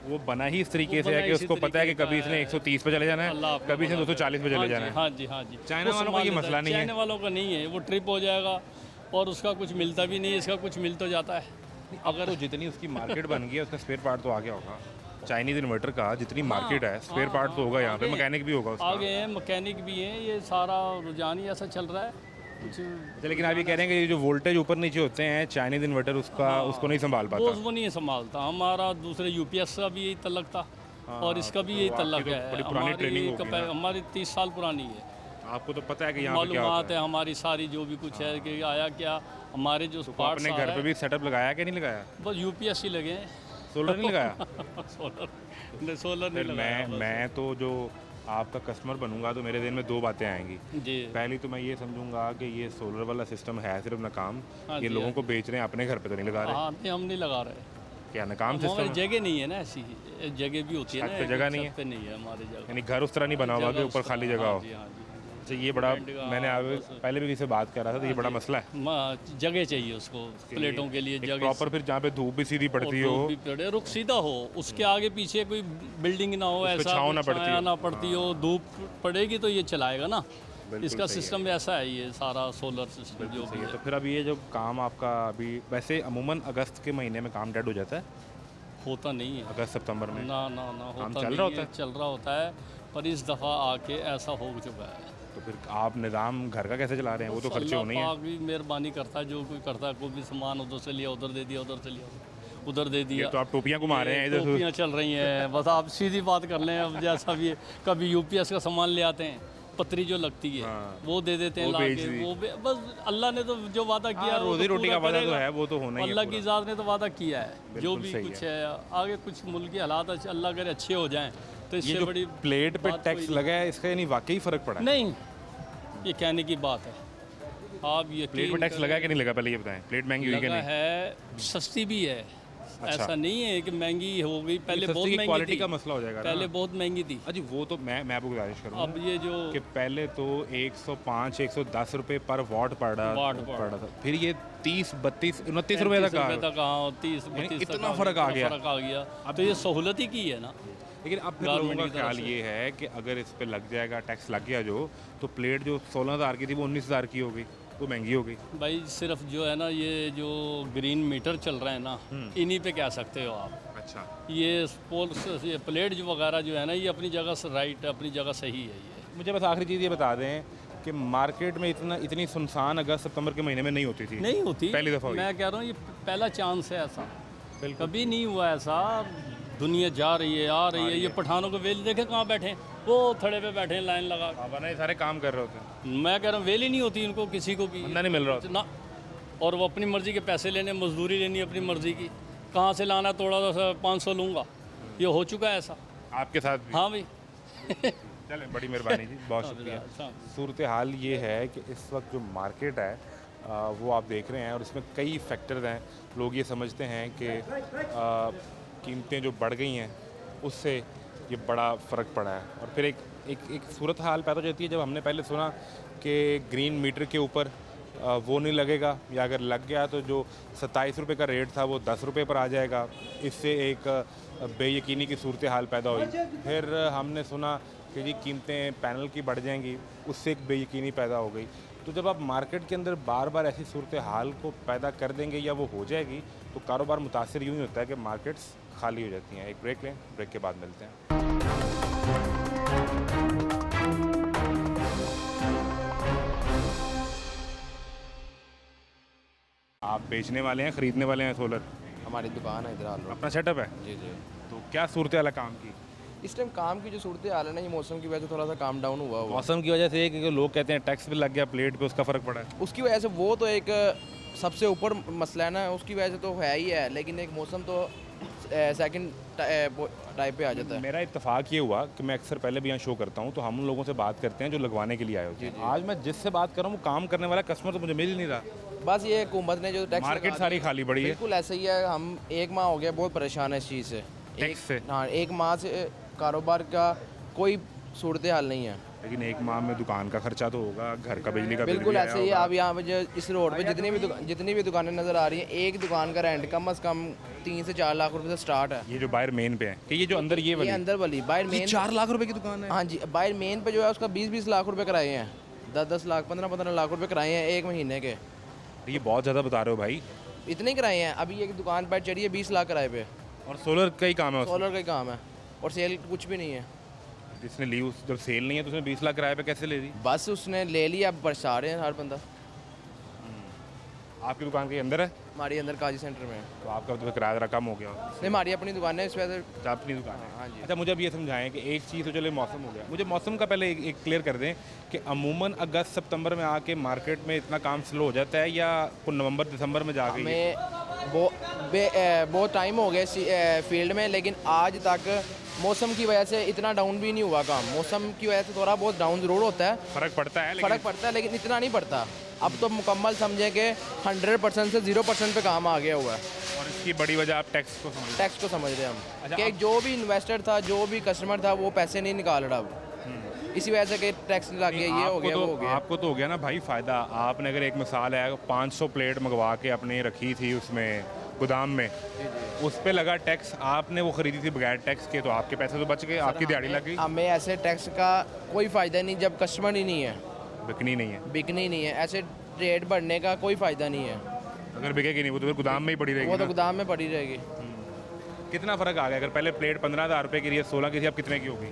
वो बना ही इस तरीके वो से है बना कि इसी उसको पता है कि तरीके कभी का इसने है। 130 पे चले जाना अल्लाह है, आपको कभी इसने भला 240 पे हाँ चले जी, जाना है। हाँ जी हाँ जी। चाइना वो वालों का ये संभाल मसला लेता नहीं है। चाइना वालों का नहीं है, वो ट्रिप हो जाएगा और उसका कुछ मिलता भी नहीं है, इसका कुछ मिल तो जाता है। अगर तो जितनी उसकी मार्केट बन गई है उसका स्पेयर पार्ट तो आ गया होगा। चाइनीज इन्वर्टर का जितनी मार्केट है, स्पेयर पार्ट तो होगा यहाँ पे, मैकेनिक भी होगा उसका। आगे हैं, मैकेनिक भी हैं, ये सारा रुझान ही ऐसा चल रहा है कुछ। अच्छा, लेकिन आप ये कह रहे हैं कि ये जो वोल्टेज ऊपर नीचे होते हैं चाइनीज इन्वर्टर उसका उसको नहीं संभाल पाता। वो नहीं संभालता। हमारा दूसरे यूपीएस का भी यही तल्लक था और इसका भी यही तो आपकी तल्लक तो है। बड़ी पुरानी ट्रेनिंग होगी ना। हमारी 30 साल पुरानी है, आपको तो पता है कि यहाँ पे क्या मालूमात होता है है। हमारी सारी, जो भी कुछ है कि आया क्या हमारे जो तो पार्ट्स अपने घर पे भी सेटअप लगाया कि नहीं लगाया? बस यूपीएस ही लगे हैं। सोलर नहीं लगाया? सोलर नहीं लगाया बस। मैं तो जो आपका कस्टमर बनूंगा तो मेरे दिन में 2 बातें आएंगी। जी पहली तो मैं ये समझूंगा कि ये सोलर वाला सिस्टम है सिर्फ नाकाम, हाँ ये जी, लोगों को बेच रहे हैं, अपने घर पे तो नहीं लगा रहे। हाँ नहीं, हम नहीं लगा रहे। क्या नाकाम सिस्टम हमारी है? जगह नहीं है ना, ऐसी जगह भी होती है छत ना, पे एक जगह नहीं छत पे नहीं है हमारी जगह। यानी घर उस तरह नहीं बना हुआ कि जगह ऊपर उस खाली तरह, जगह हाँ हो। जी, हाँ जी, हाँ जी। अच्छा, ये बड़ा टेंट का, मैंने हाँ, आप पहले भी किसी से बात कर रहा था, तो ये बड़ा मसला है। जगह चाहिए उसको, प्लेटों के लिए एक जगह प्रॉपर फिर जहाँ पे धूप भी सीधी पड़ती हो, भी पड़े, रुख सीधा हो, उसके आगे पीछे कोई बिल्डिंग ना हो, पे ऐसा छाँव ना कुछ पड़ती छाया हो। ना पड़ती हो, धूप पड़ेगी तो ये चलाएगा ना। बिल्कुल इसका सही है। सिस्टम ऐसा है, ये सारा सोलर सिस्टम जो भी सही है। है। तो फिर अभी ये जो काम आपका अभी वैसे अमूमन अगस्त के महीने में काम डेड हो जाता है, होता नहीं है, अगस्त सितंबर में ना ना ना काम होता चल नहीं रहा है, होता है? चल रहा होता है, पर इस दफ़ा आके ऐसा हो चुका है। तो फिर आप निज़ाम घर का कैसे चला रहे हैं? वो तो खर्चे होने ही हैं। पाक भी मेहरबानी करता है, जो कोई करता है, कोई भी सामान उधर से लिया उधर दे दिया, उधर से लिया उधर दे दिया। ये तो आप टोपियाँ घुमा रहे हैं इधर से। टोपियाँ चल रही हैं, बस आप सीधी बात कर लें। अब जैसा भी है, कभी यूपीएस का सामान ले आते हैं, पतरी जो लगती है हाँ। वो दे देते हैं वो ला बेच के, दी। वो बस अल्लाह ने तो जो वादा किया है, वो रोजी तो रोटी का पूरा वादा तो करेगा। है, वो तो होना ही है अल्लाह की पूरा। ज़ात ने तो वादा किया है, जो बिल्कुल भी सही कुछ है। आगे कुछ मुल्क के हालात अल्लाह करे अच्छे हो जाएं तो ये इससे जो बड़ी प्लेट पे बात टैक्स कोई लगा है इसका यानी वाकई फ़र्क पड़ा है? नहीं, ये कहने की बात है। आप प्लेट पे यकीन टैक्स लगा है कि नहीं लगा? पहले ये बताएं। प्लेट महंगी हुई कि लगा नहीं? है, सस्ती भी है, ऐसा नहीं है कि महंगी हो गई, पहले बहुत महंगी क्वालिटी थी, का मसला हो जाएगा पहले ना। बहुत महंगी थी। अजी वो तो मैं आपको गुजारिश करूँगा अब ये जो कि पहले तो 105 110 रुपए पर वॉट पड़ रहा था, फिर ये 30 32 29 रुपए 35 तक आ रुपए गया। तक, हाँ 30 यानी 32 इतना फ़र्क आ गया। फर्क आ गया। तो ये सहूलत ही की है ना। लेकिन अब फिर लोगों गवर्नमेंट का की तरफ ख्याल से। ये है कि अगर इस पे लग जाएगा, टैक्स लग गया जो, तो प्लेट जो 16,000 की थी वो 19,000 की हो गई, वो महंगी हो गई। भाई सिर्फ जो है ना ये जो ग्रीन मीटर चल रहे हैं ना, इन्हीं पे कह सकते हो आप। अच्छा, ये पोल्स, ये प्लेट जो वगैरह जो है ना, ये अपनी जगह से राइट, अपनी जगह सही है ये। मुझे बस आखिरी चीज़ ये बता दें कि मार्केट में इतनी सुनसान अगस्त सितंबर के महीने में नहीं होती थी। नहीं होती, पहली दफ़ा हुई। मैं कह रहा हूँ ये पहला चांस है ऐसा, कभी नहीं हुआ ऐसा। दुनिया जा रही है, आ रही है। ये पठानों को वेल देखे कहाँ बैठे हैं, वो थड़े पे बैठे हैं लाइन लगा। अब ना ये सारे काम कर रहे होते हैं, मैं कह रहा हूँ वेल ही नहीं होती इनको, किसी को भी बंदा नहीं मिल रहा होता। ना। और वो अपनी मर्ज़ी के पैसे लेने, मजदूरी लेनी अपनी मर्ज़ी की, कहाँ से लाना, थोड़ा सा 500 लूँगा, ये हो चुका है ऐसा। आपके साथ भी। हाँ भाई। चलें, बड़ी मेहरबानी जी, बहुत शुक्रिया। सूरत हाल ये है कि इस वक्त जो मार्केट है वो आप देख रहे हैं, और इसमें कई फैक्टर्स हैं। लोग ये समझते हैं कि कीमतें जो बढ़ गई हैं उससे ये बड़ा फ़र्क पड़ा है, और फिर एक सूरत हाल पैदा हो जाती है जब हमने पहले सुना कि ग्रीन मीटर के ऊपर वो नहीं लगेगा, या अगर लग गया तो जो 27 रुपये का रेट था वो 10 रुपये पर आ जाएगा। इससे एक बेयकीनी की सूरत हाल पैदा हुई। फिर हमने सुना कि जी कीमतें पैनल की बढ़ जाएंगी, उससे एक बेयकीनी पैदा हो गई। तो जब आप मार्केट के अंदर बार बार ऐसी सूरत हाल को पैदा कर देंगे या वो हो जाएगी, तो कारोबार मुतासर यूँ ही होता है कि मार्केट्स खाली हो जाती हैं। एक ब्रेक लें, ब्रेक के बाद मिलते हैं। आप बेचने वाले हैं, ख़रीदने वाले हैं सोलर? हमारी दुकान है इधर हाल रोड। अपना सेटअप है? जी जी। तो क्या सूरत हाल है काम की? इस टाइम काम की जो सूरत हाल है ना, ये मौसम की वजह से थोड़ा सा काम डाउन हुआ हुआ। मौसम की वजह से एक लोग कहते हैं टैक्स भी लग गया प्लेट पे, उसका फ़र्क पड़ा है। उसकी वजह से वो तो एक सबसे ऊपर मसला है ना, उसकी वजह से तो है ही है, लेकिन एक मौसम तो सेकंड टाइप पे आ जाता है। मेरा इत्तेफाक ये हुआ कि मैं अक्सर पहले भी यहाँ शो करता हूँ, तो हम उन लोगों से बात करते हैं जो लगवाने के लिए आए होते हैं। आज मैं जिससे बात कर रहा हूँ वो काम करने वाला कस्टमर तो मुझे मिल ही नहीं रहा। बस ये हुकूमत ने जो टैक्स मार्केट सारी खाली पड़ी है बिल्कुल ऐसा ही है। हम एक माह हो गया बहुत परेशान है इस चीज़ से। टैक्स से। हाँ, एक माह से कारोबार का कोई सूरत हाल नहीं है। लेकिन एक माह में दुकान का खर्चा तो होगा, घर का बिजली का बिल बिल्कुल भी ऐसे आया ही। होगा। आप यहाँ पे जो इस रोड पे जितनी भी दुकानें नज़र आ रही हैं, एक दुकान का रेंट कम से कम 3 से 4 लाख रुपए से स्टार्ट है। ये जो बाहर मेन पे है कि ये जो अंदर ये वाली अंदर वाली बाहर मेन 4 लाख रुपए की दुकान है। हाँ जी, बाहर मेन पे जो है उसका 20-20 लाख रुपए कराए हैं, 10-10 लाख 15-15 लाख रुपए कराए हैं एक महीने के। ये बहुत ज़्यादा बता रहे हो भाई। इतने ही कराए हैं। अभी एक दुकान पर चढ़ी है 20 लाख किराए पे। और सोलर का ही काम है उसमें। सोलर का ही काम है और सेल कुछ भी नहीं है। जिसने ली उस जब सेल नहीं है तो उसने 20 लाख किराए पे कैसे ले दी? बस उसने ले लिया, अब बरसा रहे हैं हर बंदा। आपकी दुकान के अंदर है हमारी अंदर काजी सेंटर में है। तो आपका तो किराया ज़रा कम हो गया। नहीं, हमारी अपनी दुकान है, इस वजह से। अच्छा, अपनी दुकान है। हाँ जी। अच्छा, मुझे अब ये समझाएं कि एक चीज़ तो चले मौसम हो गया, मुझे मौसम का पहले एक क्लियर कर दें कि अमूमन अगस्त सितंबर में आके मार्केट में इतना काम स्लो हो जाता है या नवंबर दिसंबर में जा गई? हमें बहुत टाइम हो गया फील्ड में, लेकिन आज तक मौसम की वजह से इतना डाउन भी नहीं हुआ काम। मौसम की वजह से थोड़ा बहुत डाउन ज़रूर होता है, फ़र्क पड़ता है, फ़र्क पड़ता है, लेकिन इतना नहीं पड़ता। अब तो मुकम्मल समझें कि 100% से 0% पे काम आ गया हुआ है। और इसकी बड़ी वजह आप टैक्स को समझ। टैक्स को समझ रहे हैं हम अच्छा, कि जो भी इन्वेस्टर था, जो भी कस्टमर था, वो पैसे नहीं निकाल रहा अब। इसी वजह से कि टैक्स लग गया, ये हो गया, वो हो गया। आपको तो हो गया ना भाई फ़ायदा। आपने अगर एक मिसाल है 500 प्लेट मंगवा के अपने रखी थी उसमें गोदाम में, उस पे लगा टैक्स, आपने वो ख़रीदी थी बगैर टैक्स के, तो आपके पैसे तो बच गए, आपकी दिहाड़ी लग गई। हमें ऐसे टैक्स का कोई फ़ायदा नहीं जब कस्टमर ही नहीं है, बिकनी नहीं है। बिकनी नहीं है। ऐसे रेट बढ़ने का कोई फ़ायदा नहीं है। अगर बिकेगी नहीं वो तो फिर गोदाम में ही पड़ी रहेगी वो तो ना। गोदाम में पड़ी रहेगी। कितना फ़र्क आ गया? अगर पहले प्लेट 15,000 रुपये की रही है, 16 की थी, अब कितने की होगी?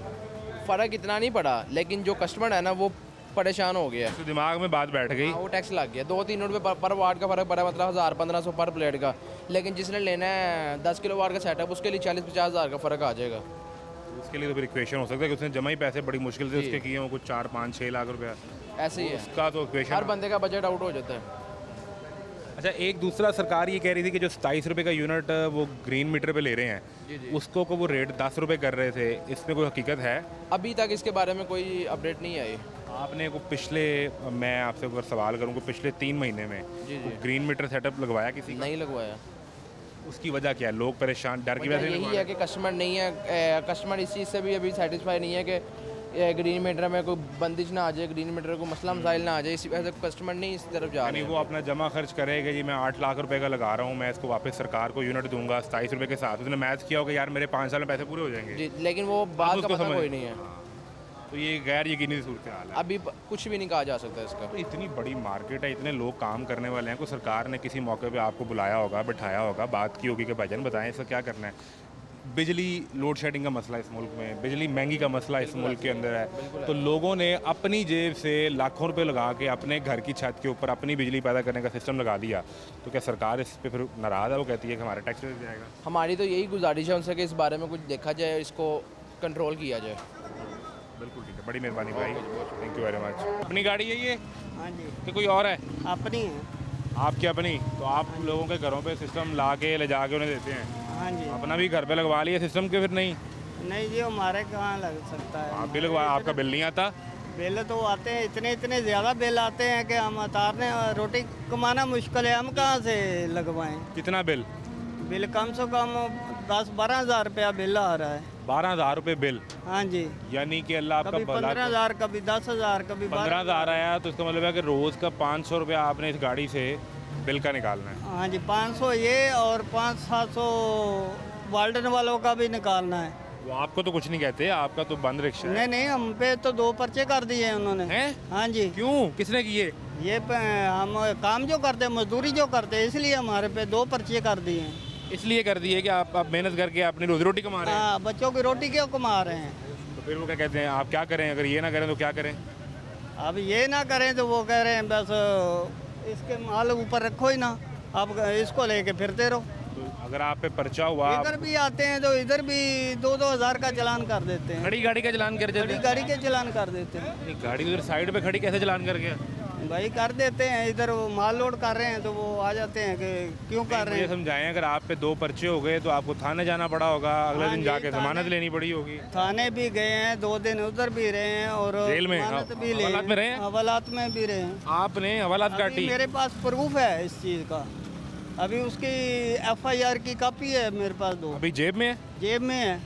फ़र्क इतना नहीं पड़ा, लेकिन जो कस्टमर है ना वो परेशान हो गया। तो दिमाग में बात बैठ गई। हाँ, वो टैक्स लग गया। 2-3 रुपये पर वाट का फ़र्क पड़ा, मतलब 1000-1500 पर प्लेट का। लेकिन जिसने लेना है 10 किलो वाट का सेटअप, उसके लिए 40-50 हज़ार का फ़र्क आ जाएगा। उसके लिए तो फिर इक्वेशन हो सकता है कि उसने जमा ही पैसे बड़ी मुश्किल से उसके किए हों, कुछ 4-5-6 लाख रुपया। ऐसे ही है, उसका तो हर इक्वेशन। बंदे का बजट आउट हो जाता है। अच्छा, एक दूसरा सरकार ये कह रही थी कि जो 27 रुपये का यूनिट वो ग्रीन मीटर पे ले रहे हैं, जी जी। उसको को वो रेट 10 रुपये कर रहे थे, इसमें कोई हकीकत है? अभी तक इसके बारे में कोई अपडेट नहीं आई। आपने को पिछले, मैं आपसे अगर सवाल करूँ, पिछले 3 महीने में जी जी। ग्रीन मीटर सेटअप लगवाया किसी का? नहीं लगवाया। उसकी वजह क्या है? लोग परेशान, डर की वजह से नहीं यही है कि कस्टमर नहीं है, कस्टमर इस चीज़ से भी अभी सेटिस्फाई नहीं है कि ग्रीन मीटर में कोई बंदिश ना आ जाए, ग्रीन मीटर को मसला मसाइल ना आ जाए, इसी वजह से कस्टमर नहीं इस तरफ जा रहे यानी वो अपना जमा खर्च करेगा जी, मैं 8 लाख रुपए का लगा रहा हूँ, मैं इसको वापस सरकार को यूनिट दूंगा 27 रुपए के साथ। उसने मैच किया होगा यार मेरे 5 साल में पैसे पूरे हो जाएंगे, जी, लेकिन वो बात का उसको पता समझ- कोई नहीं है। तो ये गैर यकीनी सूरत हाल है। अभी कुछ भी नहीं कहा जा सकता इसका। तो इतनी बड़ी मार्केट है, इतने लोग काम करने वाले हैं, को सरकार ने किसी मौके पे आपको बुलाया होगा, बिठाया होगा, बात की होगी कि भाईजान बताएं इसका क्या करना है। बिजली लोड शेडिंग का मसला इस मुल्क में, बिजली महंगी का मसला इस मुल्क के अंदर है, तो लोगों ने अपनी जेब से लाखों रुपए लगा के अपने घर की छत के ऊपर अपनी बिजली पैदा करने का सिस्टम लगा दिया। तो क्या सरकार इस पे फिर नाराज़ है? वो कहती है कि हमारा टैक्स दे जाएगा। हमारी तो यही गुजारिश है उनसे कि इस बारे में कुछ देखा जाए, इसको कंट्रोल किया जाए। बिल्कुल ठीक है, बड़ी मेहरबानी भाई, थैंक यू वेरी मच। अपनी गाड़ी है ये हाँ जी, कि कोई और है? अपनी है। आपकी अपनी? तो आप लोगों के घरों पे सिस्टम ला के ले जा के उन्हें देते हैं? हाँ जी, अपना भी घर पे लगवा लिया सिस्टम के? फिर नहीं नहीं जी, हमारे कहाँ लग सकता है। आप भी लगवा, आपका बिल नहीं आता? बिल तो आते हैं, इतने इतने ज़्यादा बिल आते हैं कि हम उतारने और रोटी कमाना मुश्किल है, हम कहाँ से लगवाएं। कितना बिल? बिल कम से कम 10-12 हज़ार रुपया बिल आ रहा है। 12,000 रुपये बिल? हाँ जी, यानी कि अल्लाह आपका कभी भला 15,000, कभी 10,000, कभी 15,000 आया, तो इसका मतलब है कि रोज़ का 500 रुपया आपने इस गाड़ी से बिल का निकालना है। हाँ जी, 500 ये और 500-700 वाल्डन वालों का भी निकालना है। वो आपको तो कुछ नहीं कहते, आपका तो बंद रिक्शा है। नहीं नहीं, हम पे तो 2 पर्चे कर दिए हैं उन्होंने। हैं? हाँ जी, क्यों? किसने किए? ये हम काम जो करते हैं, मजदूरी जो करते हैं, इसलिए हमारे पे 2 पर्चे कर दिए हैं। इसलिए कर दिए कि आप मेहनत करके अपनी रोजी रोटी कमा रहे हैं। हाँ, बच्चों की रोटी क्यों कमा रहे हैं। तो फिर वो क्या कहते हैं, आप क्या करें? अगर ये ना करें तो क्या करें? अब ये ना करें तो वो कह रहे हैं बस इसके माल ऊपर रखो ही ना, आप इसको लेके फिरते रहो। तो अगर आप पे पर्चा हुआ, इधर भी आते हैं तो इधर भी 2-2 हज़ार का चालान कर देते हैं। खड़ी गाड़ी का चलान कर देते बड़ी हैं? गाड़ी के चालान कर देते हैं। नहीं, गाड़ी उधर साइड पे खड़ी कैसे चलान कर गया? भाई कर देते हैं, इधर वो माल लोड कर रहे हैं तो वो आ जाते हैं कि क्यों कर रहे मुझे हैं। समझाएं, अगर आप पे 2 पर्चे हो गए तो आपको थाने जाना पड़ा होगा, अगले हाँ दिन जी, जाके थाने- जमानत लेनी पड़ी होगी। थाने भी गए हैं, 2 दिन उधर भी रहे हैं और जेल में? जमानत भी ले हवालात में रहे हैं? हवालात में भी रहे हैं। आपने हवालात अभी काटी? मेरे पास प्रूफ है इस चीज़ का, अभी उसकी FIR की कॉपी है मेरे पास 2 अभी जेब में है? जेब में है।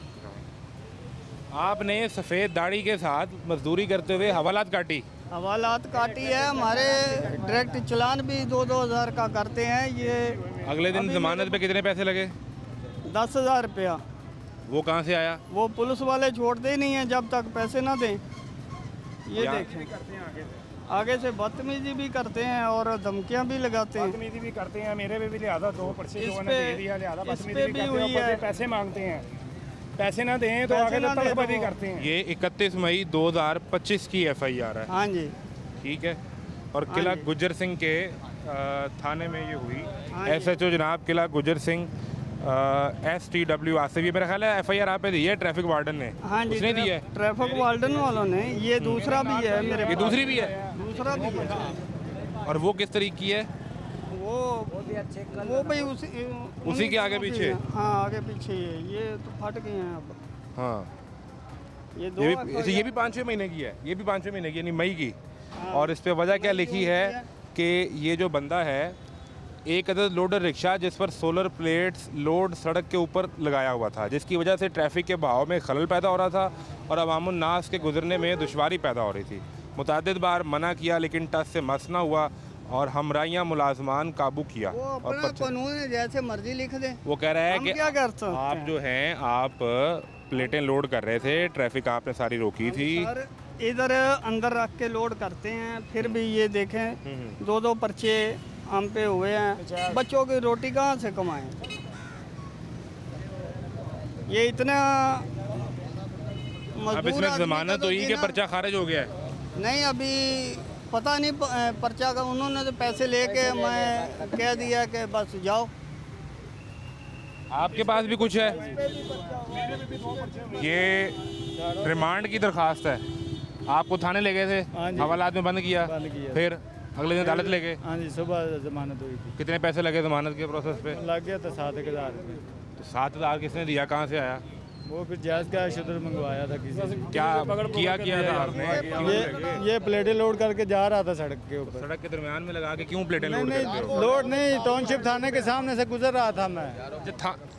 आपने सफ़ेद दाढ़ी के साथ मजदूरी करते हुए हवालात काटी? हवालात काटी है, हमारे डायरेक्ट चलान भी 2-2 हज़ार का करते हैं। ये अगले दिन अभी जमानत पे कितने पैसे लगे? 10,000 रुपया। वो कहाँ से आया? वो पुलिस वाले छोड़ते ही नहीं हैं जब तक पैसे ना दें। ये या- देखें, आगे से बदतमीजी भी करते हैं और धमकियां भी लगाते हैं। बदतमीजी भी करते हैं, मेरे पे भी लिहाजा 2 पर्चे इस जो पे- उन्होंने दे दिया, लिहाजा इस बदतमीजी पे भी भी करते हुई हैं, ऊपर से है। पैसे मांगते हैं, पैसे ना दें तो पैसे आगे ना तो दें तो तलबदी वो- करते हैं। ये 31 मई 2025 की FIR है, हाँ जी, ठीक है। और हाँ किला जी। गुज्जर सिंह के थाने में ये हुई। हाँ जी। SHO जनाब किला गुज्जर सिंह STW आसिफ, ये मेरा ख्याल है FIR आप पे दी है ट्रैफिक वार्डन ने? हाँ जी, उसने दी है? ट्रैफिक वार्डन वालों ने। ये दूसरा भी है मेरे ये पास। दूसरी भी है? दूसरा भी है। और वो किस तरीके की है? वो भाई उसी के आगे भी पीछे? है। हाँ, आगे पीछे ही है। ये तो फट गए हैं अब। हाँ, ये 2 ये भी 5-6 महीने की है, ये भी 5-6 महीने की यानी मई की। हाँ। और इस पे वजह क्या लिखी है कि ये जो बंदा है, एक अदद लोडर रिक्शा जिस पर सोलर प्लेट्स लोड सड़क के ऊपर लगाया हुआ था, जिसकी वजह से ट्रैफिक के बहाव में खलल पैदा हो रहा था और अवामुन नास के गुजरने में दुश्वारी पैदा हो रही थी। मुतअद्दिद बार मना किया लेकिन टस से मस ना हुआ और हमराइयाँ मुलाजमान काबू किया। वो और अपना पर्चा- कानून है, जैसे मर्जी लिख दें। वो कह रहा है हम कि क्या कर सकते आप हैं? जो हैं, आप प्लेटें लोड कर रहे थे, ट्रैफिक आपने सारी रोकी थी। और इधर अंदर रख के लोड करते हैं, फिर भी ये देखें 2-2 पर्चे हम पे हुए हैं। बच्चों की रोटी कहाँ से कमाएं? ये इतना अब मजदूर इसमें आदमी जमानत का तो हुई कि जीना- पर्चा खारिज हो गया है? नहीं, अभी पता नहीं पर्चा का। उन्होंने तो पैसे लेके मैं कह दिया कि बस जाओ। आपके पास भी कुछ है? ये रिमांड की दरखास्त है, आपको थाने ले गए थे, हाँ जी। हवालात में बंद किया, बंद किया। फिर अगले दिन अदालत ले गए। हाँ जी, सुबह जमानत हुई थी, कितने पैसे लगे जमानत के प्रोसेस पे? लग गया था 7,000 रुपये। तो 7,000 किसने दिया, कहाँ से आया? वो फिर जायज़ का शुगर मंगवाया था किसी से। क्या किया था आपने? ये प्लेटें लोड करके जा रहा था सड़क के ऊपर। सड़क के दरमियान में लगा के क्यों प्लेटें लोड नहीं करते हो? लोड नहीं, टाउनशिप थाने के सामने से गुजर रहा था मैं।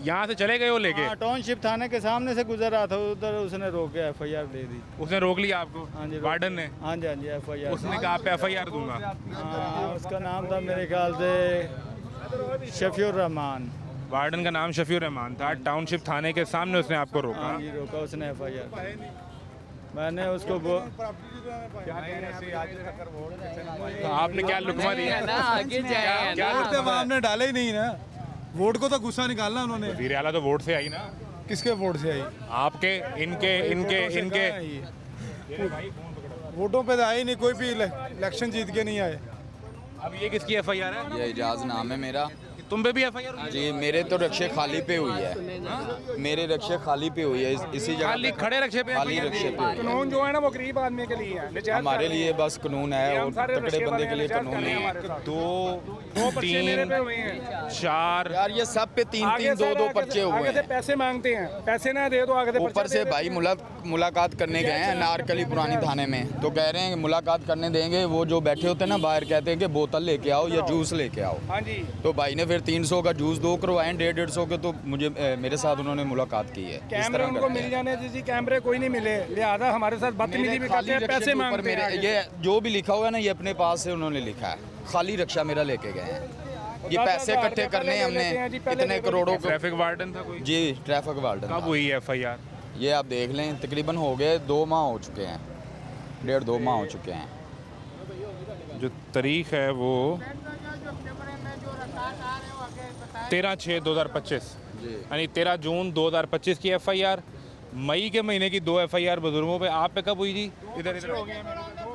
यहाँ से चले गए हो लेके? हाँ, टाउनशिप थाने के सामने से गुजर रहा था, उधर उसने रोक के FIR दे दी। उसने रोक लिया आपको? हाँ जी, वार्डन ने? हाँ जी, हाँ जी, FIR। उसने कहा आप पे FIR दूंगा। हाँ, उसका नाम था मेरे ख्याल से शफीउर रहमान। वार्डन का नाम शफीउर रहमान था। टाउनशिप थाने के सामने उसने आपको रोका? हाँ जी, रोका उसने FIR। मैंने उसको तो आपने क्या लुकमा दिया? हमने डाला ही नहीं ना, वोट को तो गुस्सा निकालना उन्होंने। वज़ीर आला तो वोट से आई ना? किसके वोट से आई? आपके, इनके वोटों पे तो आए नहीं, कोई भी इलेक्शन जीत के नहीं आए। अब ये किसकी FIR है? ये एजाज नाम है मेरा तुम पे भी FIR हुई? जी। मेरे तो रक्शे खाली पे हुई है, मेरे रक्शे खाली पे हुई है, इसी जगह खाली खड़े रक्शे पे? खाली रक्शे पे हुई है। कानून जो है ना वो गरीब आदमी के लिए है, नजायज हमारे लिए बस कानून है और सारे तकड़े रक्शे बंदे वाले के लिए नजायज कानून कर रहे नहीं हैं है। हमारे साथ। दो, पर्चे मेरे पे हुए हैं। 4 यार ये सब पे 3-3 आगे से 2-2 पर्चे हुए आगे से हैं। पैसे मांगते हैं, पैसे ना दे तो आगे से ऊपर पर्चा से दे भाई मुलाकात करने गए हैं नारकली पुरानी थाने में, तो कह रहे हैं कि मुलाकात करने देंगे। वो जो बैठे होते हैं ना बाहर, कहते हैं कि बोतल लेके आओ या जूस लेके आओ। हाँ जी। तो भाई ने फिर 300 का जूस 2 करवाए, 150-150 के। तो मुझे मेरे साथ उन्होंने मुलाकात की है। इस कैमरे तरह उनको करते मिल हैं। जाने जी, कैमरे कोई नहीं मिले, लिहाजा हमारे साथ बदतमीजी भी करते हैं, रक्शे पैसे के ऊपर मांगते हैं आगे ये जो भी लिखा हुआ है ना, ये अपने पास से उन्होंने लिखा है। खाली रक्षा मेरा लेके गए हैं। ये पैसे इकट्ठे करने हमने इतने करोड़ों को। ट्रैफिक वार्डन था कोई? जी, ट्रैफिक वार्डन। कब हुई है FIR? ये आप देख लें, तकरीबन हो गए 2 माह हो चुके हैं, 1.5-2 माह हो चुके हैं। जो तारीख है वो 13/6/2025, यानी 13 जून 2025 की FIR। मई के महीने की 2 FIR बुजुर्गों पे। आप पे कब हुई जी? इधर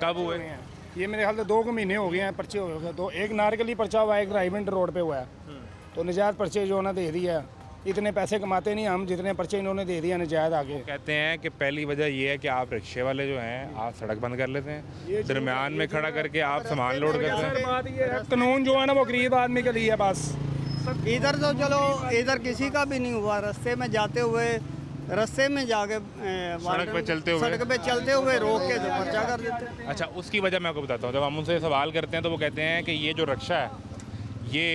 कब हुए? ये मेरे ख्याल से 2 महीने हो गए हैं, पर्चे हो गए। तो एक नारकली पर्चा हुआ है, एक राइवेंट रोड पे हुआ है। तो नजायज पर्चे जो ना दे दिया, इतने पैसे कमाते नहीं हम जितने पर्चे इन्होंने दे दिया नजायज आगे। कहते हैं कि पहली वजह ये है कि आप रिक्शे वाले जो हैं आप सड़क बंद कर लेते हैं, दरमियान में खड़ा करके आप सामान लोड करते हैं। बात ये है, कानून जो है ना वो गरीब आदमी के लिए है बस। इधर तो चलो, इधर किसी का भी नहीं हुआ। रास्ते में जाते हुए, रास्ते में जाके सड़क पे चलते हुए रोक के तो पर्चा कर देते हैं। अच्छा, उसकी वजह मैं आपको बताता हूँ। जब हम उनसे सवाल करते हैं तो वो कहते हैं कि ये जो रक्षा है ये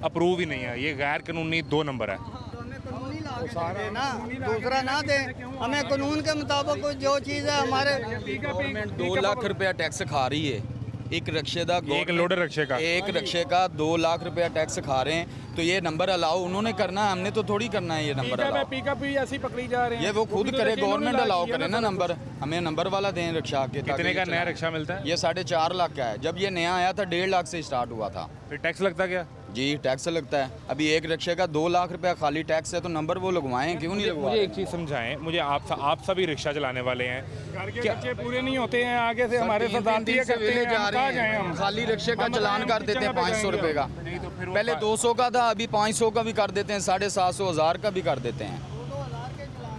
अप्रूव ही नहीं है, ये गैर कानूनी 2 नंबर है। तो हमें कानूनी ला के दे ना, दूसरा ना दे। हमें कानून के मुताबिक जो चीज़ है हमारे। गवर्नमेंट 2 लाख रुपया टैक्स खा रही है एक रक्शे का, एक लोडर रक्शे का। एक रक्शे का 2 लाख रुपया टैक्स खा रहे हैं। तो ये नंबर अलाउ उन्होंने करना है, हमने तो थोड़ी करना है। ये नंबर अलाउ पिकअप भी ऐसी पकड़ी जा रहे हैं। ये वो खुद करे, गवर्नमेंट अलाउ करे ना नंबर। हमें नंबर वाला दें रक्षा के। कितने का नया रक्षा मिलता है? ये 4.5 लाख का है। जब ये नया आया था 1.5 लाख से स्टार्ट हुआ था। फिर टैक्स लगता क्या? जी, टैक्स लगता है। अभी एक रक्शे का 2 लाख रुपया खाली टैक्स है, तो नंबर वो लगवाएं, क्यों नहीं लगवाएं? मुझे एक चीज़ समझाएं, मुझे आप सभी रिक्शा चलाने वाले हैं, घर के बच्चे पूरे नहीं होते हैं, आगे से हमारे साथ दांतियाँ करते हैं, हम कहाँ जाएं हम? खाली रक्शे का चलान कर देते हैं 500 रुपये का। पहले 200 का था, अभी 500 का भी कर देते हैं, 750, 1000 का भी कर देते हैं।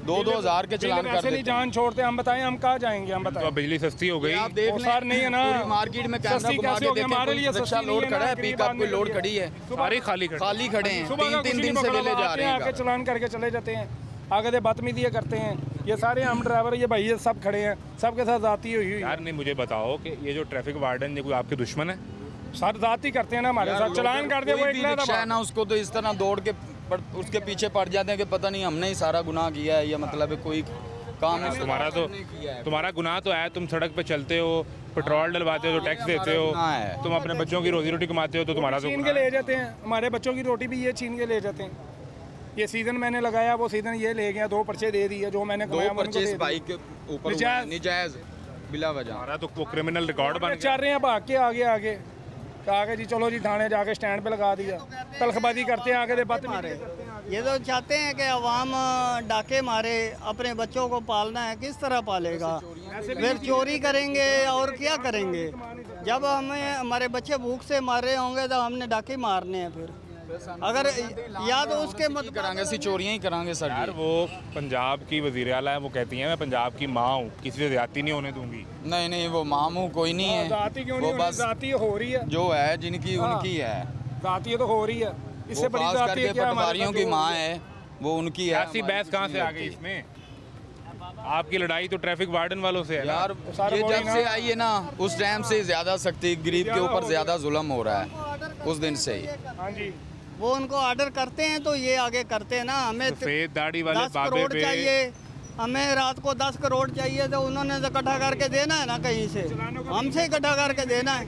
2-2 हज़ार के चलान कर ऐसे नहीं देते हैं। जान छोड़ते। हम बताएं हम कहाँ जाएंगे? हम तो बताएं। अब बिजली सस्ती हो गई। आप देख वो लें, सार नहीं है ना, पूरी मार्केट में कैमरा सस्ती घुमा कैसे के होगी? देखें, हमारे कोई लिए रिक्शा सस्ती लोड नहीं है खड़ा है, ना, पिकअप कोई लोड खड़ी है, सारी खाली खड़ी। खाली खड़े हैं। सुबह का 3-3 कुछ दिन नहीं से पकड़ा, वेले जा आते रहे हैं, आके हैं। चलान करके चले जाते हैं, आगे से बदतमीजी ये करते हैं। ये सारे हम ड्राइवर, ये भाई, ये सब खड़े हैं, सबके साथ जाती हुई यार नहीं, मुझे बताओ कि ये जो ट्रैफिक वार्डन ये कोई आपके दुश्मन है? सर जाती करते हैं ना हमारे यार, साथ, चलान कर दे वो कोई एक भी ना रिक्शा है दबा। ना, उसको तो इस तरह दौड़ के उसके पीछे पड़ जाते हैं कि पता नहीं हमने ही सारा गुनाह किया है, या मतलब कोई काम है तुम्हारा गुनाह तो है। तुम सड़क पे चलते हो, पेट्रोल डलवाते हो, तो टैक्स देते हो, तुम अपने बच्चों की रोजी रोटी कमाते हो, तो तुम्हारा तो छीन के ले जाते हैं। हमारे बच्चों की रोटी भी ये छीन के ले जाते हैं। ये सीजन मैंने लगाया, वो सीजन ये ले गया, 2 पर्चे दे दिए जो मैंने कमाया। 2 परचेज बाइक के ऊपर निजायज बिला वजह। हमारा तो वो क्रिमिनल रिकॉर्ड बन चल रहे हैं भाग के आगे तो आगे जी चलो जी थाने जाके स्टैंड पे लगा दिया, तलखबाजी करते हैं आगे दे बात मारे। ये तो चाहते हैं कि अवाम डाके मारे, अपने बच्चों को पालना है, किस तरह पालेगा? फिर चोरी करेंगे और क्या करेंगे? जब हमें हमारे बच्चे भूख से मार रहे होंगे तो हमने डाके मारने हैं। फिर अगर या तो उसके मत करांगे, ऐसी चोरियां ही करांगे सर। यार वो पंजाब की वज़ीर आला है, वो कहती हैं मैं पंजाब की माँ हूँ, किसी से ज़्यादती नहीं होने दूंगी। नहीं नहीं, वो मामू कोई नहीं है, जाती क्यों वो नहीं? बस जाती हो रही है, जो है जिनकी उनकी है। जाती तो हो रही है, इससे वो बड़ी खास जाती करके है क्या? पटवारियों की माँ है, वो उनकी है। ऐसी बहस कहाँ से आ गई इसमें? आपकी लड़ाई तो ट्रैफिक वार्डन वालों से है ना? यार ये जब से आई है ना उस टाइम से ज़्यादा सख्ती, गरीब के ऊपर ज़्यादा जुल्म हो रहा है उस दिन से ही। हाँ जी, वो उनको ऑर्डर करते हैं तो ये आगे करते हैं ना। हमें सफेद दाढ़ी वाले 10 बाबे करोड़ पे चाहिए, हमें रात को 10 करोड़ चाहिए तो उन्होंने तो इकट्ठा करके देना है ना कहीं से, हमसे इकट्ठा करके देना है।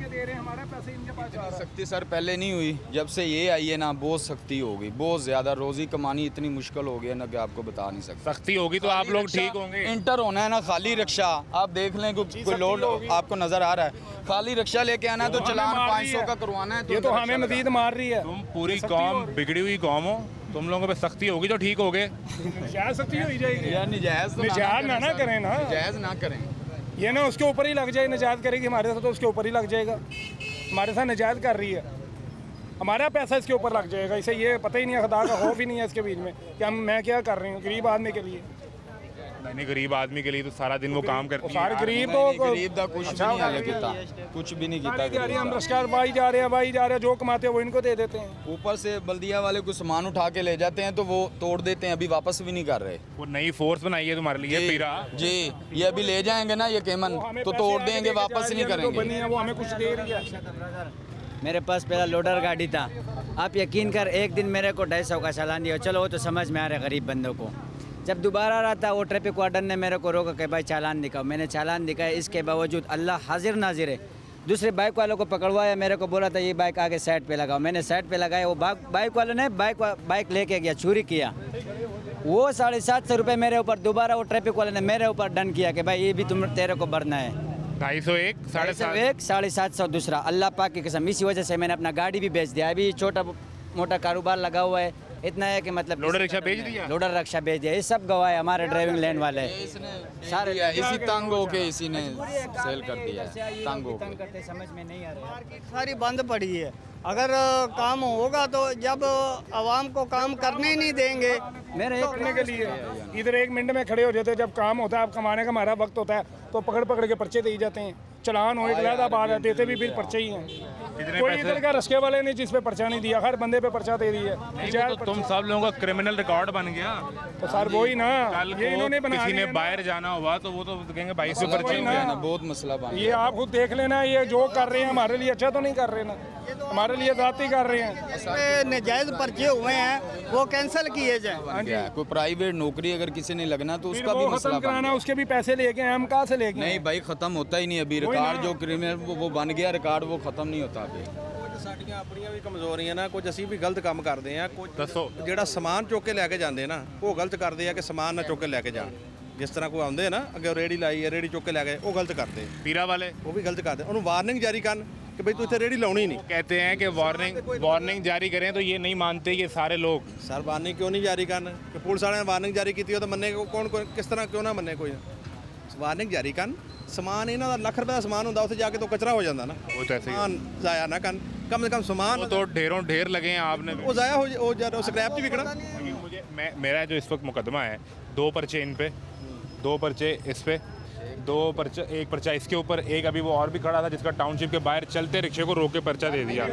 सख्ती सर पहले नहीं हुई, जब से ये आई है ना बहुत सख्ती हो गई, बहुत ज़्यादा। रोज़ी कमानी इतनी मुश्किल हो गई है ना कि आपको बता नहीं सकता। सख्ती होगी तो आप लोग ठीक होंगे। इंटर होना है ना, खाली रिक्शा आप देख लें, कोई लोड आपको नज़र आ रहा है, खाली रिक्शा लेके आना है तो चलान 500 का करवाना है। ये तो हमें मजीद मार रही है। तुम पूरी कौम बिगड़ी हुई कौम हो, तुम लोगों पे सख्ती होगी तो ठीक होगे। नजायज सख्ती हो जाएगी यार निजायज तो निजायज ना करें ना, निजायज ना करें। ये ना उसके ऊपर ही लग जाए, नजायज करेगी हमारे साथ तो उसके ऊपर ही लग जाएगा। हमारे साथ नजायज कर रही है, हमारा पैसा इसके ऊपर लग जाएगा। इसे ये पता ही नहीं है, खुदा का खौफ ही नहीं है इसके बीच में कि मैं क्या कर रही हूँ गरीब आदमी के लिए। नहीं, गरीब आदमी के लिए तो सारा दिन वो काम करती है। सारे गरीब गरीब का कुछ भी नहीं हल किया, कुछ भी नहीं किया। हम रश्कार भाई जा रहे हैं, जो कमाते हैं वो इनको दे देते हैं। ऊपर से बल्दिया वाले को सामान उठा के ले जाते हैं तो वो तोड़ देते हैं, अभी वापस भी नहीं कर रहे। वो नई फोर्स बनाई है तुम्हारे लिए पीरा जी, ये अभी ले जाएंगे ना ये केमन तो तोड़ देंगे, वापस नहीं करेंगे। वो हमें कुछ दे रही है। मेरे पास पहला लोडर गाड़ी था, आप यकीन कर एक दिन मेरे को 250 का चालान दिया। चलो वो तो समझ में आ रहा है गरीब बंदों को। जब दोबारा आ रहा था वो ट्रैफिक वार्डन ने मेरे को रोका कि भाई चालान दिखाओ। मैंने चालान दिखाया, इसके बावजूद अल्लाह हाजिर नाजिर है, दूसरे बाइक वालों को पकड़वाया। मेरे को बोला था ये बाइक आगे साइड पे लगाओ, मैंने साइड पे लगाया। वो बाइक वालों ने बाइक लेके गया, चोरी किया। वो 750 रुपये मेरे ऊपर दोबारा वो ट्रैफिक वाले ने मेरे ऊपर डन किया कि भाई ये भी तेरे को भरना है। 251 750 दूसरा। अल्लाह पाक की कसम, इसी वजह से मैंने अपना गाड़ी भी बेच दिया। अभी छोटा मोटा कारोबार लगा हुआ है, इतना है कि मतलब लोडर रिक्शा बेच दिया। लोडर रिक्शा बेच दिया। ये सब गवाह है, हमारे ड्राइविंग लेन वाले सारे इसी तंग होके इसी ने सेल कर दिया है, तंग होके। समझ में नहीं आ रहा है, सारी बंद पड़ी है। अगर काम होगा तो जब आवाम को काम करने ही नहीं देंगे। मेरे करने के लिए इधर 1 मिनट में खड़े हो जाते हैं, जब काम होता है, अब कमाने का हमारा वक्त होता है तो पकड़ के पर्चे दे जाते हैं। चलान हो एक लहदा बात है, देते भी फिर पर्चे ही हैं। कोई इधर का रस्के वाले ने जिस पे पर्चा नहीं दिया, हर बंदे पे पर्चा दे दिया। तो तुम सब लोगों का क्रिमिनल रिकॉर्ड बन गया। तो सर वही ना, कल ये इन्होंने को बना किसी ने दिया। बाहर जाना हुआ तो वो तो कहेंगे भाई से मसला पर्चे बन गया ना, बहुत मसला बन ये आप खुद देख लेना, ये जो कर रहे हैं हमारे लिए अच्छा तो नहीं कर रहे ना, हमारे लिए जाती कर रहे हैं। इसमें नाजायज पर्चे हुए हैं वो कैंसिल किए जाए। गया। कोई प्राइवेट नौकरी अगर किसी ने लगना तो उसका भी मसला बन कराना, गया। उसके भी पैसे लेके हम कहाँ से लेके नहीं भाई खत्म होता ही नहीं अभी रिकॉर्ड, जो क्रिमिनल वो बन गया रिकॉर्ड, वो खत्म नहीं होता अभी। ਸਾਡੀਆਂ ਆਪਣੀਆਂ ਵੀ ਕਮਜ਼ੋਰੀਆਂ ਨਾ, ਕੁਝ ਅਸੀਂ ਵੀ ਗਲਤ ਕੰਮ ਕਰਦੇ ਆ। ਕੁਝ ਦੱਸੋ। ਜਿਹੜਾ ਸਮਾਨ ਚੁੱਕ ਕੇ ਲੈ ਕੇ ਜਾਂਦੇ ਨਾ ਉਹ ਗਲਤ ਕਰਦੇ ਆ ਕਿ ਸਮਾਨ ਨਾ ਚੁੱਕ ਕੇ ਲੈ ਕੇ ਜਾਣ। ਜਿਸ ਤਰ੍ਹਾਂ ਕੋਈ ਆਉਂਦੇ ਨਾ ਅੱਗੇ ਰੇੜੀ ਲਾਈ ਹੈ, ਰੇੜੀ ਚੁੱਕ ਕੇ ਲੈ ਗਏ, ਉਹ ਗਲਤ ਕਰਦੇ। पीरा वाले ਉਹ ਵੀ ਗਲਤ ਕਰਦੇ, ਉਹਨੂੰ ਵਾਰਨਿੰਗ ਜਾਰੀ ਕਰਨ कि भाई तू इतने रेडी लानी नहीं। कहते हैं कि वार्निंग जारी करें तो ये नहीं मानते ये सारे लोग। सर वार्निंग क्यों नहीं जारी करन कि पुलिस वाले ने वार्निंग जारी की हो तो मन्ने कौन किस तरह क्यों ना मन्ने कोई वार्निंग जारी करन। समान इन्हों का लाख रुपये का समान होंगे, उत्थे जाके तो कचरा हो जाता ना। वो तो ऐसे ही समान जाया ना कर, कम से कम समान वो तो ढेरों ढेर लगे हैं आपने। वो जाया हो स्क्रैप च बिकना। मुझे मेरा जो इस वक्त मुकदमा है, 2 पर्चे इन पे, 2 पर्चे इस पे, 2 पर्चा, 1 पर्चा इसके ऊपर, एक अभी वो और भी खड़ा था जिसका टाउनशिप के बाहर चलते रिक्शे को रोक के पर्चा दे दिया।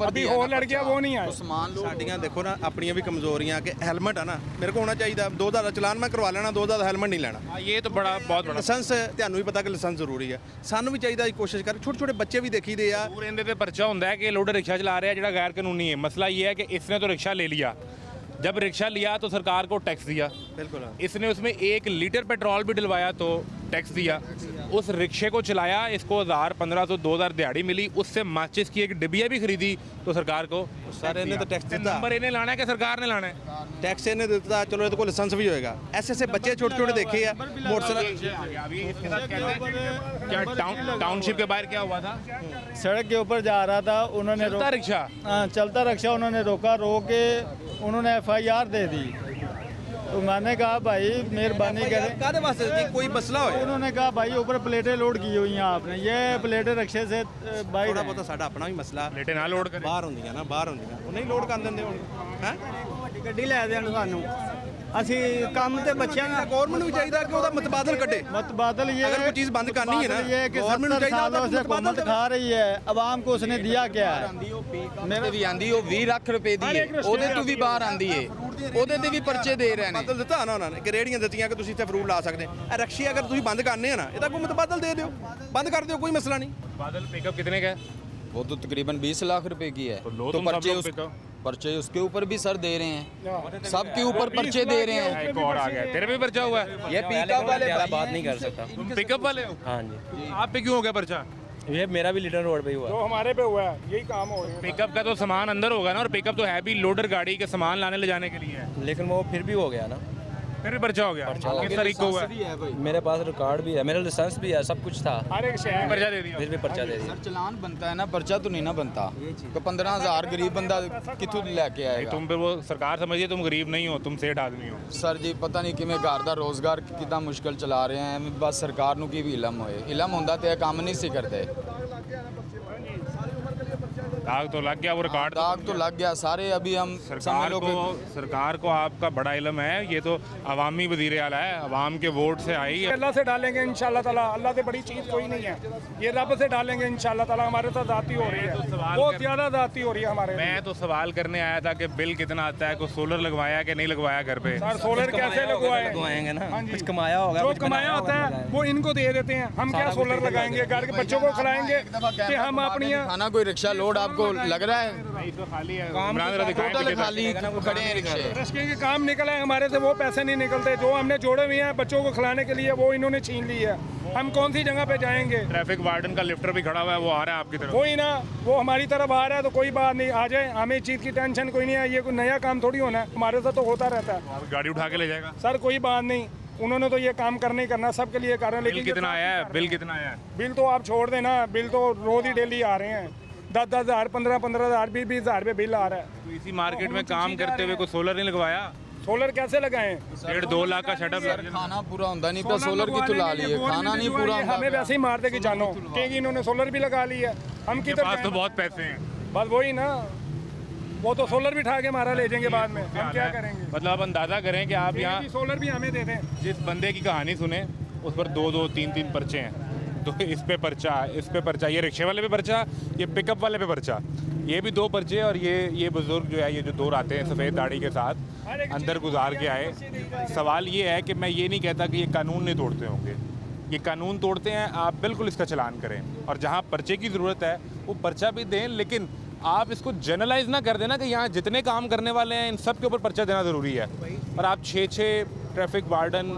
अभी और लड़कियां वो नहीं आए। साडियां देखो ना अपनियां भी कमजोरियां कि हेलमेट है ना मेरे को होना चाहिए। 2000 का चलान मैं करवा लेना, 2000 का हेलमेट नहीं लेना। ये तो बहुत बड़ा लाइसेंस ਤੁਹਾਨੂੰ ਵੀ ਪਤਾ ਕਿ ਲਾਇਸੈਂਸ ਜ਼ਰੂਰੀ ਹੈ। ਸਾਨੂੰ ਵੀ ਚਾਹੀਦਾ ਕੋਸ਼ਿਸ਼ ਕਰ, ਛੋਟੇ ਛੋਟੇ ਬੱਚੇ ਵੀ ਦੇਖੀਦੇ ਆ। पूरे इनके ते पर्चा होंदा है कि लोडर रिक्शा चला रहा है जो गैर कानूनी है। मसला ये है कि इसने तो रिक्शा ले लिया, जब रिक्शा लिया तो सरकार को टैक्स दिया। बिल्कुल इसने उसमें 1 लीटर पेट्रोल भी डलवाया तो टैक्स दिया। उस रिक्शे को चलाया, इसको 1000, 1500, 2000 दिहाड़ी मिली, उससे माचिस की एक डिबिया भी खरीदी तो सरकार को सारे इन्हें तो टैक्स दिता। नंबर इन्हें लाना है कि सरकार ने लाना है? टैक्स इन्हें देता, चलो ये तो लाइसेंस भी होएगा। ऐसे बच्चे छोटे छोटे देखे हैं मोटरसाइकिल। क्या टाउनशिप के बाहर क्या हुआ था? सड़क के ऊपर जा रहा था, उन्होंने चलता रिक्शा? हाँ चलता रिक्शा उन्होंने रोका, रोक के उन्होंने FIR दे दी। तो मैंने कहा भाई मेहरबानी करें, कादे वास्ते कि कोई मसला हो। उन्होंने कहा भाई ऊपर प्लेटें लोड की हुई हैं आपने, ये प्लेटें रिक्शे से बाहर थोड़ा बहुत साडा अपना भी मसला लेटे ना लोड करें, बाहर होंदियां ना, बाहर होंदियां ਉਹ ਨਹੀਂ ਲੋਡ ਕਰ ਦਿੰਦੇ ਹੁਣ ਹੈ। ਗੱਡੀ ਲੈ ਦੇਣ ਸਾਨੂੰ, ਅਸੀਂ ਕੰਮ ਤੇ ਬੱਚਿਆਂ ਦਾ गवर्नमेंट भी चाहिए कि ਉਹਦਾ मतबादल ਕੱਢੇ। मतबादल ये अगर कोई चीज़ बंद करनी है ना, ये है कि गवर्नमेंट 70 चाहिए सालों से हुकूमत खा रही है, अवाम को उसने दिया क्या है? मेरे भी आंदी वो 20 ਲੱਖ ਰੁਪਏ ਦੀ ਹੈ, ਉਹਦੇ ਤੋਂ ਵੀ ਬਾਹਰ ਆਂਦੀ ਹੈ। ਉਹਦੇ ਤੇ ਵੀ ਪਰਚੇ ਦੇ ਰਹੇ ਨੇ। ਬਦਲ ਦਿੱਤਾ ਨਾ ਉਹਨਾਂ ਨੇ ਕਿ ਰੇੜੀਆਂ ਦਿੱਤੀਆਂ ਕਿ ਤੁਸੀਂ ਇੱਥੇ ਫਰੂਟ ਲਾ ਸਕਦੇ ਇਹ ਰਕਸ਼ੇ ਅਗਰ ਤੁਸੀਂ ਬੰਦ ਕਰਨੇ ਆ ਨਾ ਇਹਦਾ ਕੋਈ ਮੁਤਬਦਲ ਦੇ ਦਿਓ ਬੰਦ ਕਰ ਦਿਓ ਕੋਈ ਮਸਲਾ ਨਹੀਂ बादल पिकअप कितने का है? वो तो तकरीबन 20 लाख रुपए की है। लो तो तुम सब पर्चे लोग पिकअप। पर्चे उसके ऊपर भी सर दे रहे हैं, सबके ऊपर पर्चे दे रहे हैं। एक और आ गया, तेरे पे भी पर्चा हुआ है? ये पिकअप वाले बात नहीं कर सकता। तुम पिकअप वाले हो? हाँ जी, आप पे क्यों हो गया पर्चा? ये मेरा भी लिटन रोड पे ही हुआ। जो हमारे पे हुआ है यही काम हो रहा है। पिकअप का तो सामान अंदर होगा ना, और पिकअप तो है भी लोडर गाड़ी के सामान लाने ले जाने के लिए है। लेकिन वो फिर भी हो गया ना, फिर भी पर्चा हो गया। किस तारीख को हुआ है? मेरे पास रिकॉर्ड भी है, मेरा लाइसेंस भी है, सब कुछ था, हर एक शहर पर्चा दे दिया। फिर भी पर्चा दे दिया। सर चलान बनता है ना, पर्चा तो नहीं ना बनता। तो 15,000 गरीब बंदा कितों लेके आएगा? तुम पे वो सरकार समझिए तुम गरीब नहीं हो, तुम सेठ आदमी हो। सर जी पता नहीं किमें घर दा रोज़गार कितना मुश्किल चला रहे हैं, बस सरकार नूं की भी इलम होए, इलम होंदा ते काम नहीं सी करते। दाग तो लग गया, वो रिकॉर्ड दाग तो लग गया सारे। अभी हम सरकार को आपका बड़ा इल्म है, ये तो अवामी वज़ीर आला है, अवाम के वोट से आई है। अल्लाह से डालेंगे इंशाल्लाह ताला, अल्लाह से बड़ी चीज़ कोई नहीं है, ये रब से डालेंगे इंशाल्लाह ताला। हमारे साथ जाती हो रही है, बहुत ज़्यादा जाती हो रही है हमारे। मैं तो सवाल करने आया था कि बिल कितना आता है, कोई सोलर लगवाया कि नहीं लगवाया घर पे? सर सोलर कैसे लगवाएंगे ना, कुछ कमाया होगा, जो कमाया होता है वो इनको दे देते हैं, हम क्या सोलर लगाएंगे, घर के बच्चों को खिलाएंगे कि हम अपनी खाना कोई रिक्शा लोड आपको लग रहा है? तो खाली है, टोटल खाली खड़े हैं रिक्शे। रिक्शे के काम निकला है हमारे से, वो पैसे नहीं निकलते जो हमने जोड़े हुए हैं बच्चों को खिलाने के लिए, वो इन्होंने छीन ली है। हम कौन सी जगह पे जाएंगे? ट्रैफिक वार्डन का लिफ्टर भी खड़ा हुआ है, वो आ रहा है आपकी तरफ। कोई ना, वो हमारी तरफ आ रहा है तो कोई बात नहीं, आ जाए, हमें इस चीज़ की टेंशन कोई नहीं है, ये कोई नया काम थोड़ी होना है, हमारे साथ तो होता रहता है। गाड़ी उठा के ले जाएगा सर कोई बात नहीं, उन्होंने तो ये काम करना ही करना, सबके लिए कर रहे हैं। बिल कितना आया है? बिल कितना आया है? बिल तो आप छोड़ देना, बिल तो रोज ही डेली आ रहे हैं, 10,000 15,000 20,000 रुपये बिल आ रहा है। तो इसी मार्केट में काम करते हुए कोई सोलर नहीं लगवाया? सोलर कैसे लगाएं? 1.5-2 लाख का सेटअप लग खाना पूरा होता नहीं तो सोलर की तुला ली है, खाना नहीं पूरा होता। हमें वैसे ही मार देगी जानो, क्योंकि इन्होंने सोलर भी लगा ली है। हम के पास तो बहुत पैसे हैं, बस वही ना, वो तो सोलर भी उठा के मारा ले जाएंगे बाद में, हम क्या करेंगे? मतलब आप अंदाजा करें कि आप यहाँ सोलर भी हमें दे दें। जिस बंदे की कहानी सुने उस पर 2-2 3-3 पर्चे हैं, तो इस पे पर्चा, इस पे पर्चा, ये रिक्शे वाले पे पर्चा, ये पिकअप वाले पे पर्चा, ये भी 2 पर्चे, और ये बुजुर्ग जो है, ये जो 2 आते हैं सफ़ेद दाढ़ी के साथ अंदर गुजार के आए। सवाल ये है कि मैं ये नहीं कहता कि ये कानून नहीं तोड़ते होंगे, ये कानून तोड़ते हैं, आप बिल्कुल इसका चलान करें, और जहाँ पर्चे की ज़रूरत है वो पर्चा भी दें, लेकिन आप इसको जनरलाइज ना कर देना कि यहाँ जितने काम करने वाले हैं इन सब के ऊपर पर्चा देना ज़रूरी है। और आप 6-6 ट्रैफिक वार्डन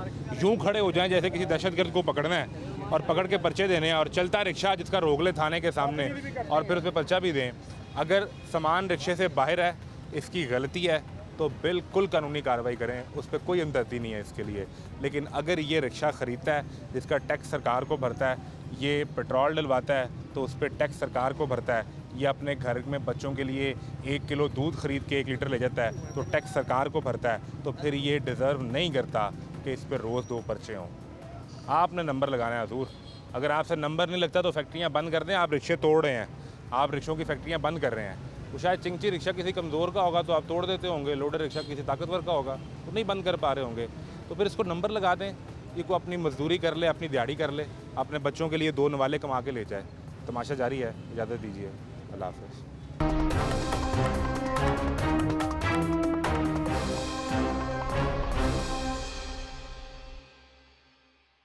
यूँ खड़े हो जाएं जैसे किसी दहशतगर्द को पकड़ना है, और पकड़ के पर्चे देने हैं, और चलता रिक्शा जिसका रोक ले थाने के सामने, और फिर उस पर पर्चा भी दें। अगर सामान रिक्शे से बाहर है, इसकी गलती है, तो बिल्कुल कानूनी कार्रवाई करें, उस पर कोई हमदर्दी नहीं है इसके लिए। लेकिन अगर ये रिक्शा ख़रीदता है जिसका टैक्स सरकार को भरता है, ये पेट्रोल डलवाता है तो उस पर टैक्स सरकार को भरता है, ये अपने घर में बच्चों के लिए 1 किलो दूध ख़रीद के 1 लीटर ले जाता है तो टैक्स सरकार को भरता है, तो फिर ये डिज़र्व नहीं करता कि इस पर रोज़ 2 पर्चे हों। आपने नंबर लगाना है हजूर, अगर आपसे नंबर नहीं लगता तो फैक्ट्रियाँ बंद कर दें। आप रिक्शे तोड़ रहे हैं, आप रिक्शों की फैक्ट्रियाँ बंद कर रहे हैं, तो शायद चिंची रिक्शा किसी कमज़ोर का होगा तो आप तोड़ देते होंगे, लोडर रिक्शा किसी ताकतवर का होगा तो नहीं बंद कर पा रहे होंगे, तो फिर इसको नंबर लगा दें, ये को अपनी मजदूरी कर ले, अपनी दिहाड़ी कर ले, अपने बच्चों के लिए 2 नवाले कमा के ले जाए। तमाशा जारी है, इजाज़त दीजिए, अल्लाह हाफ़िज़।